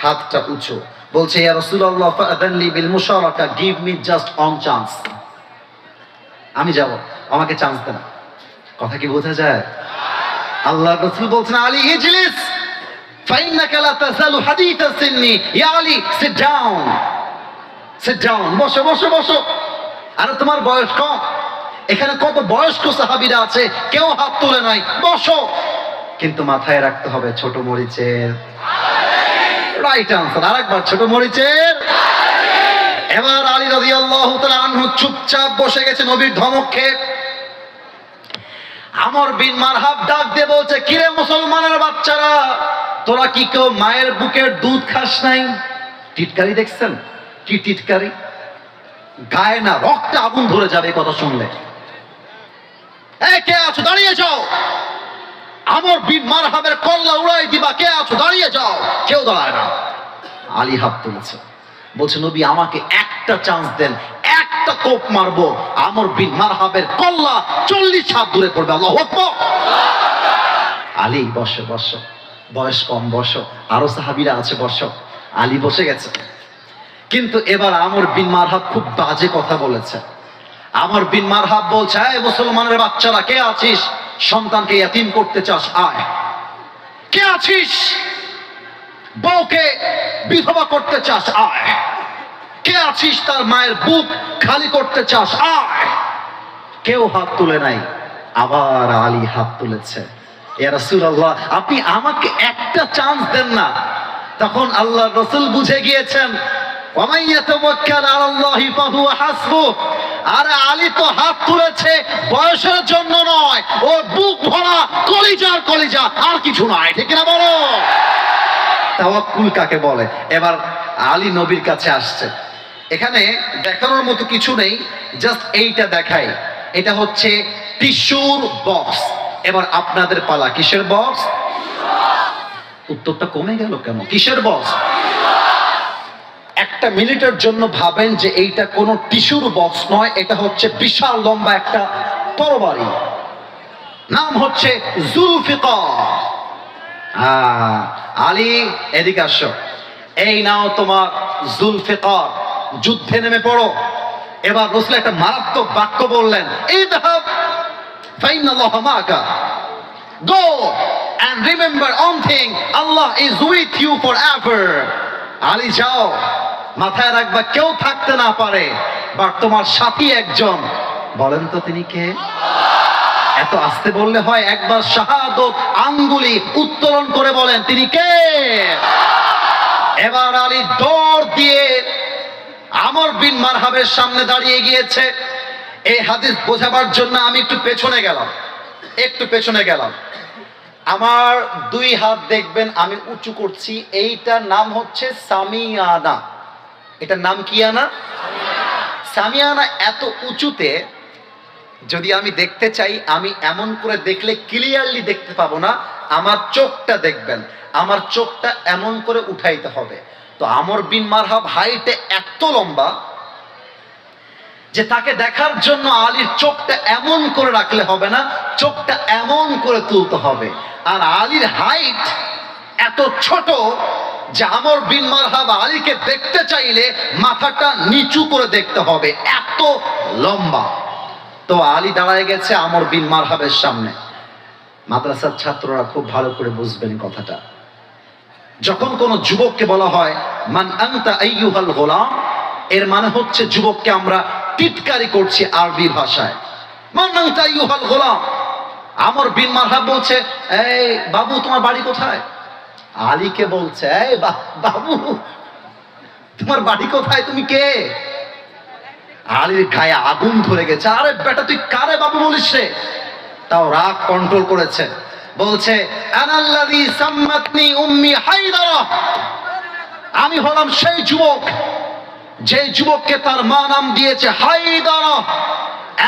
হাতটা উঁচু। বলছে, ইয়া রাসূলুল্লাহ ফাআযানলি বিল মুশারাকা, give me just one chance. আমি যাব, আমাকে চান্স দেন। কথা কি বোঝা যায়? আল্লাহ রাসূল বলছেন, আলী ইজলিস ফাইন্নাকা লা তাযালু হাদীথা সিন্নি, ইয়া Ali sit down, sit down, বসো বসো বসো। আরে তোমার বয়স কম, এখানে কত বয়স্ক সাহাবীরা আছে, কেউ হাত তুলে নাই, বসো। কিন্তু মাথায় রাখতে হবে ছোট মরিচের রাইট আনসার। আরেকবার ছোট মরিচের। এবার আলী রাদিয়াল্লাহু তাআলা আনহু চুপচাপ বসে গেছে নবীর ধমক খেয়ে। আমর বিন মারহাব ডাক দিয়ে বলছে, কিরে মুসলমানের বাচ্চারা, তোরা কি কেউ মায়ের বুকের দুধ খাস নাই? টিটকারি দেখছেন? কি টিটকারি, গায়ে না রক্তে আগুন ধরে যাবে কথা শুনলে। এই কে আছো, দাঁড়িয়ে যাও। আমর বিন মারহাবের কল্লা উড়াই দিবা, কে আছো, দাঁড়িয়ে যাও। কেউ দাঁড়ায় না। আলী হাত তুলেছে, বলছে, নবী আমাকে একটা চান্স দেন, একটা কোপ মারবো, আমর বিন মারহাবের কল্লা 40 হাত দূরে পড়বে। আল্লাহু আকবার। আলী বসো বসো, বয়স কম, বসো, আরো সাহাবীরা আছে, বসো। আলী বসে গেছে। কিন্তু এবার আমর বিন মারহাব খুব বাজে কথা বলেছে। আমর বিন মারহাব বলছে, এই মুসলমানের বাচ্চারা, কে আছিস সন্তানকে ইয়াতীম করতে চাস, আয়। কে আছিস বউকে বিধবা করতে চাস, আয়। কে আছিস তার মায়ের বুক খালি করতে চাস, আয়। কেউ হাত তুলে নাই। আবার আলী হাত তুলেছে, ইয়া রাসূলুল্লাহ আপনি আমাকে একটা চান্স দেন না। তখন আল্লাহ রাসূল বুঝে গিয়েছেন, ওয়া মান ইয়াতাওয়াক্কাল আলাল্লাহি ফাহুয়া হাসবুহ। আর আলী তো হাত তুলেছে বয়সের জন্য নয়, ওর বুক ভরা কলিজার কলিজা, আর কিছু নয়, ঠিক না বলো? তাওয়াক্কুল কাকে বলে? এবার আলী নবীর কাছে আসছে। এখানে দেখানোর মতো কিছু নেই, জাস্ট এইটা দেখাই। এটা হচ্ছে টিস্যুর বক্স। এবার আপনাদের পালা, কিসের বক্স? উত্তরটা কমে গেল কেন? কিসের বক্স? একটা মিনিটের জন্য ভাবেন যে এইটা কোনো টিস্যুর বক্স নয়, এটা হচ্ছে বিশাল লম্বা একটা তরবারি, নাম হচ্ছে জুলফিকার। আলী এদিকে আসো, এই নাও তোমার জুলফিকার, যুদ্ধে নেমে পড়ো। এবার রাসূল একটা মারাত্মক বাক্য বললেন, ইযহাব ফাইনাল্লাহা মাআকা, গো and remember one thing, Allah is with you forever. Ali যাও, মাথায় রাখবা কেউ থাকতে না পারে, বাট তোমার সাথী একজন। বলেন তো তিনি কে? এত আস্তে বললে হয়? একবার শাহাদত আঙ্গুলি উত্তোলন করে বলেন তিনি কে? এবার আলী দৌড় দিয়ে আমর বিন মারহাবের সামনে দাঁড়িয়ে গিয়েছে। এই হাদিস বোঝাবার জন্য আমি একটু পেছনে গেলাম। আমার দুই হাত দেখবেন আমি উঁচু করছি, এইটার নাম হচ্ছে সামিয়ানা। এটার নাম কি আনা? সামিয়ানা। এত উঁচুতে যদি আমি দেখতে চাই, আমি এমন করে দেখলে ক্লিয়ারলি দেখতে পাবো না, আমার চোখটা দেখবেন, আমার চোখটা এমন করে উঠাইতে হবে। তো আমর বিন মারহাব হাইটে এত লম্বা যে তাকে দেখার জন্য আলীর চোখটা এমন করে রাখলে হবে না, চোখটা এমন করে তুলতে হবে। আর আলীর হাইট এত ছোট যে আমর বিন মারহাব আলীকে দেখতে চাইলে মাথাটা নিচু করে দেখতে হবে, এত লম্বা। তো আলী দাঁড়ায় গেছে আমর বিন মারহাবের সামনে। মাদ্রাসার ছাত্ররা খুব ভালো করে বুঝবেন কথাটা। যখন কোন যুবককে বলা হয় মান আনতা আইয়ুহাল গোলাম, এর মানে হচ্ছে যুবককে আমরা টিটকারি করছি আরবি ভাষায়। মান আনতা আইয়ুহাল গোলাম। আমর বিন মারহাব বলছে, এই বাবু তোমার বাড়ি কোথায়? আলীকে বলছে, এই বাবু তোমার বাড়ি কোথায়, তুমি কে? আলীর গায়ে আগুন ধরে গেছে। আরে বেটা তুই কারে বাবু বলিস রে? তাও রাগ কন্ট্রোল করেছে, বলছে আনাল্লাযী সাম্মাতনি উম্মি হায়দারা, আমি হলাম সেই যুবক যে যুবককে তার মা নাম দিয়েছে হায়দারা।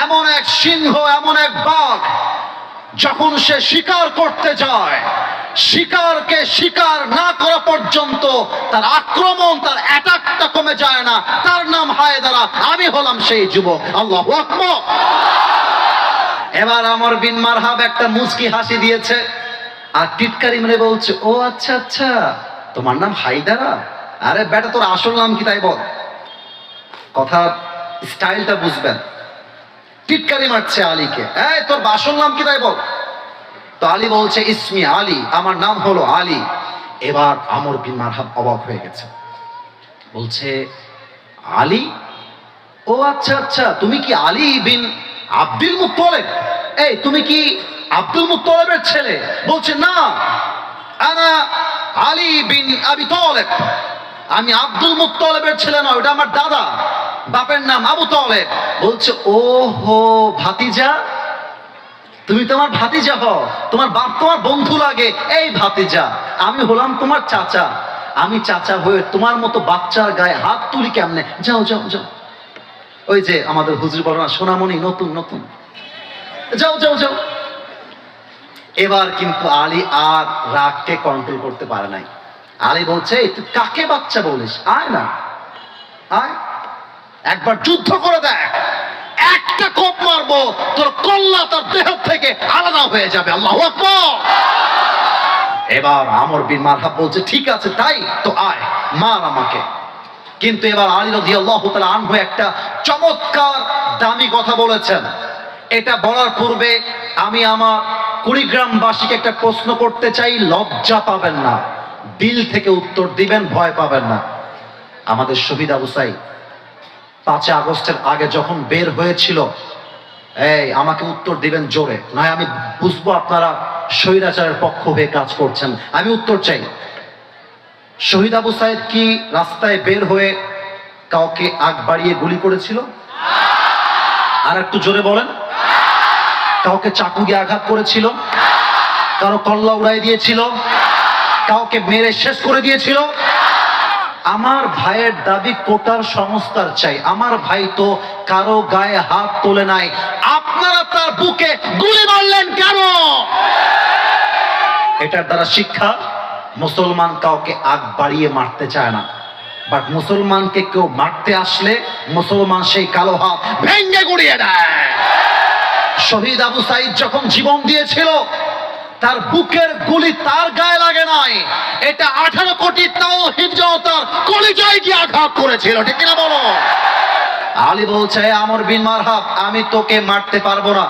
এমন এক সিংহ, এমন এক বাঘ, যখন সে শিকার করতে যায়, শিকারকে শিকার না করা পর্যন্ত তার আক্রমণ, তার অ্যাটাকটা কমে যায় না। তার নাম হায়দারা, আমি হলাম সেই যুবক। আল্লাহু আকবার। এবার আমর বিন মারহাব একটা মুচকি হাসি দিয়েছে আর টিটকারি মেরে বলছে, ও আচ্ছা আচ্ছা, তোমার নাম হায়দারা? আরে বেটা তোর আসল নাম কি তাই বল। কথা স্টাইলটা বুঝবেন। টিটকারি মারছে আলীকে, এই তোর আসল নাম কি তাই বল। তো আলী বলছে ইসমি আলী, আমার নাম হলো আলী। এবার আমর বিন মারহাব অবাক হয়ে গেছে, বলছে আলী? ও আচ্ছা আচ্ছা, তুমি কি আলী বিন আব্দুল মুত্তালিব? এই তুমি কি আব্দুল মুত্তালিবের ছেলে? বলছে না, আনা আলী বিন আবি তালেব। আমি আব্দুল মুত্তালিবের ছেলে নয়, ওটা আমার দাদা, বাপের নাম আবু তালেব। বলছে ও হো ভাতিজা, তুমি তোমার ভাতিজা হও, তোমার বাপ তোমার বন্ধু লাগে। এই ভাতিজা, আমি হলাম তোমার চাচা। আমি চাচা হয়ে তোমার মতো বাচ্চার গায়ে হাত তুলি কেমনে? যাও যাও যাও, ওই যে আমাদের হুজুর বলো না, সোনামণি নতুন নতুন, যাও যাও যাও। এবার কিন্তু আলী আর রাগকে কন্ট্রোল করতে পারে নাই। আলী বলছে, তুই কাকে বাচ্চা বলিস? আয় না, আয়, একবার যুদ্ধ করে দেখ, একটা কোপ মারবো তোর কল্লা তার দেহ থেকে আলাদা হয়ে যাবে। আল্লাহু আকবার। এবার আমর বিন মারহাব বলছে, ঠিক আছে তাই তো, আয় মার আমাকে। কিন্তু এবার আলী রাদিয়াল্লাহু তাআলা আনহু একটা চমৎকার দামি কথা বলেছেন। এটা বলার পূর্বে আমি আমার কুড়িগ্রামবাসীকে একটা প্রশ্ন করতে চাই, লজ্জা পাবেন না, দিল থেকে উত্তর দিবেন, ভয় পাবেন না। আমাদের শহীদ আবু সাঈদ 5 আগস্টের আগে যখন বের হয়েছিল, এই আমাকে উত্তর দিবেন জোরে, নয় আমি বুঝবো আপনারা স্বৈরাচারের পক্ষ হয়ে কাজ করছেন। আমি উত্তর চাই। শহীদ আবু সাঈদ কি রাস্তায় বের হয়ে কাউকে আগ বাড়িয়ে গুলি করেছিল? আর একটু জোরে বলেন। কাউকে চাকু দিয়ে আঘাত করেছিল? কারো কল্লা উড়াই দিয়েছিল? কাউকে মেরে শেষ করে দিয়েছিল? আমার ভাইয়ের দাবি কোটার সংস্কার চাই। আমার ভাই তো কারো গায়ে হাত তোলে নাই, আপনারা তার বুকে গুলি মারলেন কেন? এটার দ্বারা শিক্ষা, মুসলমান কাউকে আগ বাড়িয়ে মারতে চায় না, বাট মুসলমানকে কেউ মারতে আসলে মুসলমান সেই কালো হাত ভেঙে গুড়িয়ে দেয়। শহীদ আবু সাঈদ যখন জীবন দিয়েছিল, তার বুকের গুলি তার গায়ে লাগে নাই, এটা 18 কোটি তাওহীদ জনতার কলিজায় গিয়ে আঘাত করেছিল, ঠিক কিনা বলো? আলী বলছে, আমর বিন মারহাব, আমি তোকে মারতে পারবো না,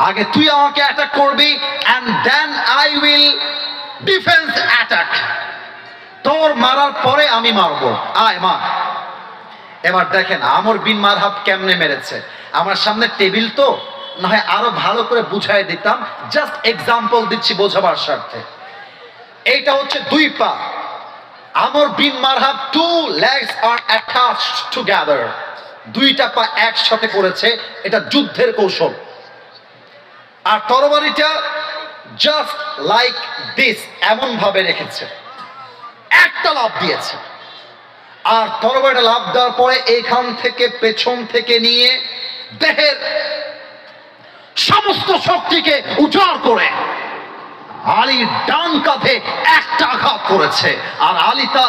আগে তুই আমাকে অ্যাটাক করবি, and then I will defense attack, তোর মারার পরে আমি মারবো, আয় মা। এবার দেখেন আমর বিন মারহাব কেমনে মেরেছে। আমার সামনে টেবিল তো, না হয় আরো ভালো করে বুঝাই দিতাম, জাস্ট এক্সাম্পল দিচ্ছি বোঝাবার স্বার্থে। এইটা হচ্ছে দুই পা, Amr bin Marhab two legs are attached together, দুইটা পা একসাথে করেছে, এটা যুদ্ধের কৌশল। আর তরবারিটা জাস্ট লাইক দিস, এমন ভাবে রেখেছে, একটা লাফ দিয়েছে। আর তরবারিটা লাফ দেওয়ার পরে এইখান থেকে পেছন থেকে নিয়ে দেহের সমস্ত শক্তিকে উজাড় করে আলীর ডান কাঁধে একটা আঘাত করেছে। আর আলী তা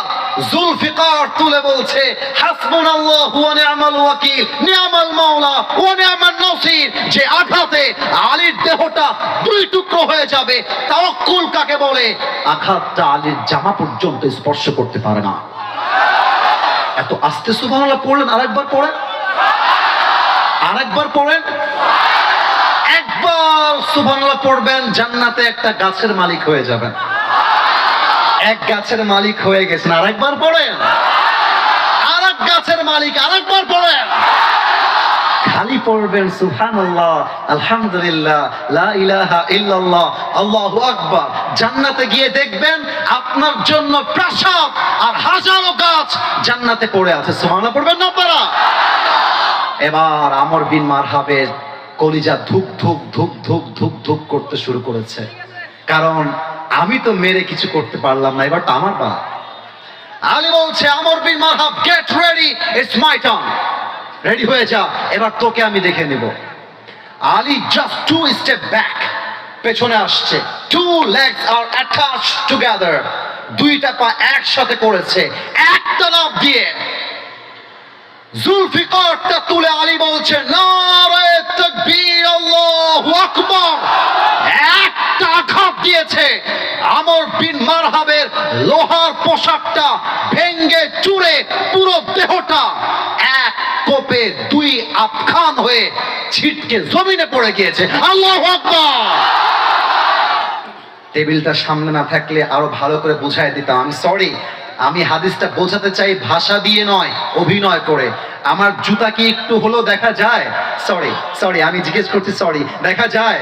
জুলফিকার তুলে বলছে, হাসবুনাল্লাহু ওয়া নি'মাল ওয়াকিল, নি'মাল মাওলা ওয়া নি'মান নাসির। যে আঘাতে আলীর দেহটা দুই টুকরো হয়ে যাবে, তাওয়াক্কুল কাকে বলে? আঘাতটা আলীর জামা পর্যন্ত স্পর্শ করতে পারে না। এত আস্তে সুবহানাল্লাহ পড়লেন, আরেকবার পড়েন, আরেকবার পড়েন। একবার সুবহানাল্লাহ পড়বেন, জান্নাতে একটা গাছের মালিক হয়ে যাবেন। এক গাছের মালিক হয়ে গেছেন, আরেকবার পড়েন। আরেক গাছের মালিক, আরেকবার পড়েন। খালি পড়বেন সুবহানাল্লাহ, আলহামদুলিল্লাহ, লা ইলাহা ইল্লাল্লাহ, আল্লাহু আকবার। জান্নাতে গিয়ে দেখবেন আপনার জন্য প্রাসাদ আর হাজারো গাছ জান্নাতে পড়ে আছে। সুবহানাল্লাহ পড়বেন না আপনারা? এবার আমর বিন মারহাবের কলিজা ধুক ধুক ধুক ধুক ধুক ধুক করতে শুরু করেছে, কারণ আমি তো মেরে কিছু করতে পারলাম না, এবার তো আমার পা। আলী বলছে, Amr bin Marhab, get ready, it's my turn, ready হয়ে যা, এবার তোকে আমি দেখে নেব। Ali just two step back, পেছনে আসছে, two legs are attached together, দুইটা পা একসাথে করেছে, একটা লাফ দিয়ে জুলফিকারটা তুলে আলী বলছে, নারে তাকবীর, আল্লাহু আকবার। একটা আঘাত দিয়েছে, আমর বিন মারহাবের লোহার পোশাকটা ভেঙ্গে চুরে পুরো দেহটা এক কোপে দুই আফখান হয়ে ছিটকে জমিনে পড়ে গিয়েছে। আল্লাহু আকবার। টেবিলটা সামনে না থাকলে আরো ভালো করে বুঝাই দিতাম। আমি সরি, আমি হাদিসটা বোঝাতে চাই ভাষা দিয়ে নয়, অভিনয় করে। আমার জুতা কি একটু হলো দেখা যায়? সরি সরি, আমি জিজ্ঞেস করছি, সরি, দেখা যায়?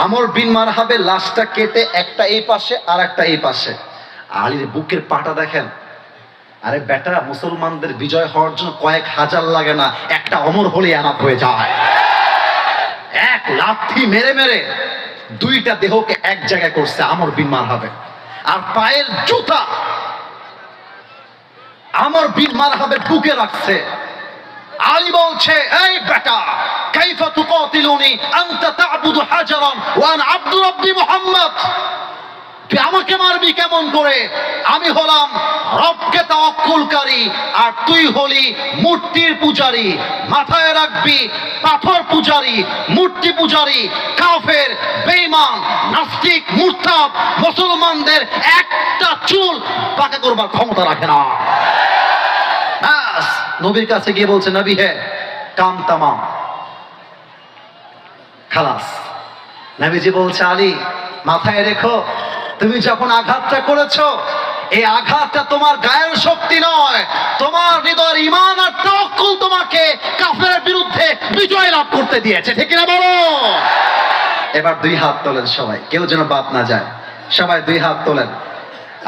আমর বিন মারহাবের লাশটা কেটে একটা এই পাশে আর একটা এই পাশে, আলীর বুকের পাটা দেখেন। আরে বেটা, মুসলমানদের বিজয় হওয়ার জন্য কয়েক হাজার লাগে না, একটা অমর হলে এনাফ হয়ে যায়। এক লাথি মেরে মেরে দুইটা দেহকে এক জায়গায় করছে আমর বিন মারহাবে। আর পায়ের জুতা আমর বিন মারহাবের বুকে রাখছে। আলী বলছে, এই বেটা, কাইফা তুকাতিলুনি আনতা তা'বুদু হাজারান ওয়া আনা আব্দু রাব্বি মুহাম্মদ, তুই আমাকে মারবি কেমন করে? আমি হলাম রবকে তাওয়াক্কুলকারী আর তুই হলি মূর্তির পূজারী। মাথায় রাখবি, পাথর পূজারী, মূর্তি পূজারী, কাফের, বেঈমান, নাস্তিক, মুরতাদ মুসলমানদের একটা চুল পাকা করবার ক্ষমতা রাখে না। নবীর কাছে গিয়ে বলছে, নবী হে, কাম তামাম, খালাস। নবীজি বলছে, আলী মাথায় রেখো, তুমি যখন আঘাতটা করেছো, এই আঘাতটা তোমার গায়ের শক্তি নয়, তোমার হৃদয়ের ঈমান আর তাওয়াক্কুল তোমাকে কাফেরের বিরুদ্ধে বিজয় লাভ করতে দিয়েছে। ঠিক না বলো? এবার দুই হাত তোলেন সবাই, কেউ যেন বাদ না যায়। সবাই দুই হাত তোলেন।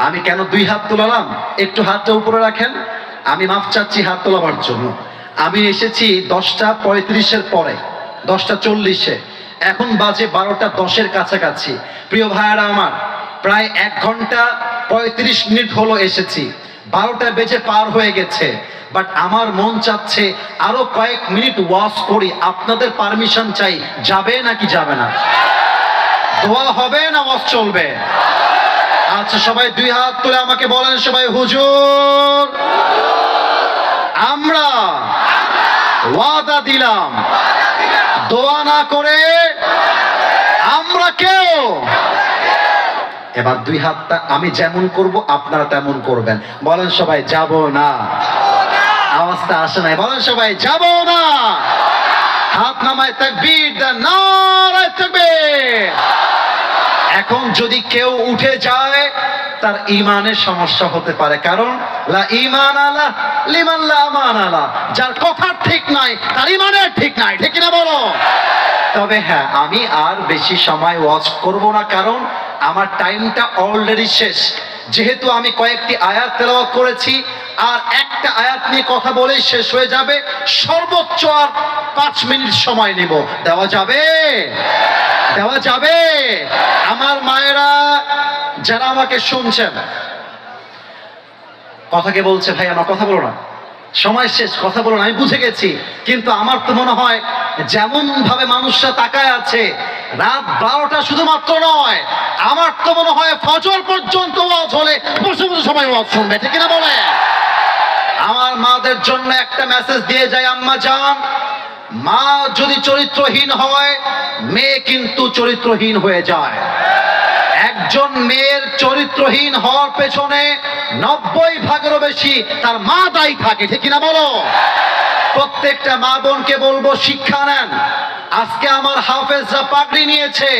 আমি কেন দুই হাত তোলালাম? একটু হাতটা উপরে রাখেন। আমি মাফ চাচ্ছি হাত তোলাবার জন্য। আমি এসেছি 10:35 পরে, 10:40, এখন বাজে 12:10 কাছাকাছি। প্রিয় ভাইয়ারা আমার, প্রায় 1 ঘন্টা 35 মিনিট হলো এসেছি, 12টা বেজে পার হয়ে গেছে। বাট আমার মন চাচ্ছে আরো কয়েক মিনিট ওয়াচ করি। আপনাদের পারমিশন চাই, যাবে নাকি যাবে না? দোয়া হবে না ওয়াচ চলবে? আচ্ছা, সবাই দুই হাত তুলে আমাকে বলেন সবাই, হুজুর আমরা ওয়াদা দিলাম, দোয়া না করে আমরা কেউ। এবার দুই হাতটা আমি যেমন করব আপনারা তেমন করবেন। বলেন সবাই, যাব না, আওয়াজটা আসে নাই, বলেন সবাই যাব না। হাত নামায় তাকবীর দেন, নারায়ে তাকবীর। এখন যদি কেউ উঠে যায় তার ইমানের সমস্যা হতে পারে, কারণ লা ঈমান আলা লিমান লা আমান আলা, যার কথা ঠিক নাই তার ইমানের ঠিক নাই, ঠিক না বলো? তবে হ্যাঁ, আমি আর বেশি সময় ওয়াচ করব না, কারণ আমার টাইমটা অলরেডি শেষ। যেহেতু আমি কয়েকটি আয়াত তেলাওয়াত করেছি, আর একটা আয়াত নিয়ে কথা বলেই শেষ হয়ে যাবে। সর্বোচ্চ আর 5 মিনিট সময় নিব, দেওয়া যাবে? দেওয়া যাবে? আমার মায়েরা যারা আমাকে শুনছেন, কথাকে বলছে ভাই আমার কথা বলো না, সময় শেষ, কথা বলো না, আমি বুঝে গেছি। কিন্তু আমার তো মনে হয় যেমন ভাবে মানুষরা তাকায় আছে, রাত 12টা শুধুমাত্র নয়, আমার তো মনে হয় ফজর পর্যন্ত ওয়াজ হলে বসে বসে সবাই ওয়াজ শুনবে, ঠিক না বলে? আমার মাদের জন্য একটা মেসেজ দিয়ে যায়, আম্মা জান, মা যদি চরিত্রহীন হয়, মেয়ে কিন্তু চরিত্রহীন হয়ে যায়। একজন মেয়ের চরিত্রহীন হওয়ার পেছনে 90 ভাগেরও বেশি তার মা দায়ী থাকে, ঠিক না বলো? প্রত্যেকটা মা বোনকে বলবো, শিক্ষা নেন। আজকে আমার হাফেজরা পাগড়ি নিয়েছে,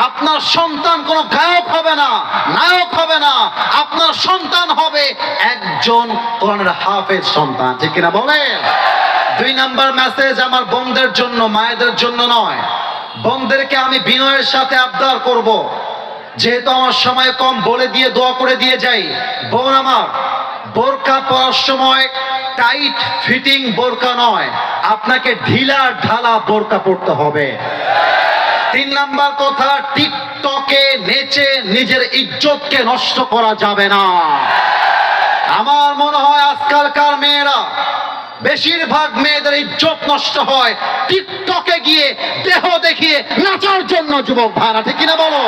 আপনার সন্তান কোনো গায়ক হবে না, নায়ক হবে না, আপনার সন্তান হবে একজন কোরআনের হাফেজ সন্তান, ঠিক না বলে? 2 নাম্বার মেসেজ আমার বোনদের জন্য, মায়েদের জন্য নয়। বোনদেরকে আমি বিনয়ের সাথে আবদার করব, যেহেতু আমার সময় কম, বলে দিয়ে দোয়া করে দিয়ে যাই। বোন আমার, বোরকা পরার সময় টাইট ফিটিং বোরকা নয়, আপনাকে ঢিলা ঢালা বোরকা পরতে হবে। 3 নাম্বার কথা, টিকটকে নেচে নিজের ইজ্জতকে নষ্ট করা যাবে না। আমার মনে হয় আজকালকার মেয়েরা, বেশিরভাগ মেয়েদের ইজ্জত নষ্ট হয় টিকটকে গিয়ে দেহ দেখিয়ে নাচার জন্য, যুবক ভাইরা, ঠিক না বলো?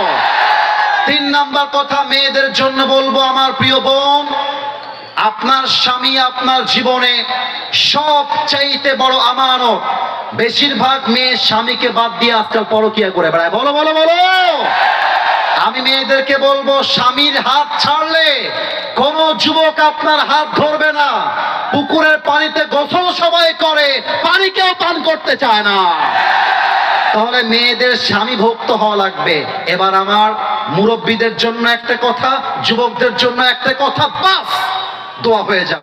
3 নাম্বার কথা মেয়েদের জন্য বলবো, আমার প্রিয় বোন, আপনার স্বামী আপনার জীবনে সবচাইতে বড় আমানত। বেশিরভাগ মেয়ে স্বামীকে বাদ দিয়ে আজকাল পরকিয়া করে বেড়ায়, বলো বলো বলো। আমি মেয়েদেরকে বলবো, স্বামীর হাত ছাড়লে কোন যুবক আপনার হাত ধরবে না। পুকুরের পানিতে গোসল সবাই করে, পানি কেউ পান করতে চায় না। তাহলে মেয়েদের স্বামী ভক্ত হওয়া লাগবে। এবার আমার মুরব্বীদের জন্য একটা কথা, যুবকদের জন্য একটা কথা, বাস দোয়া হয়ে যাবে।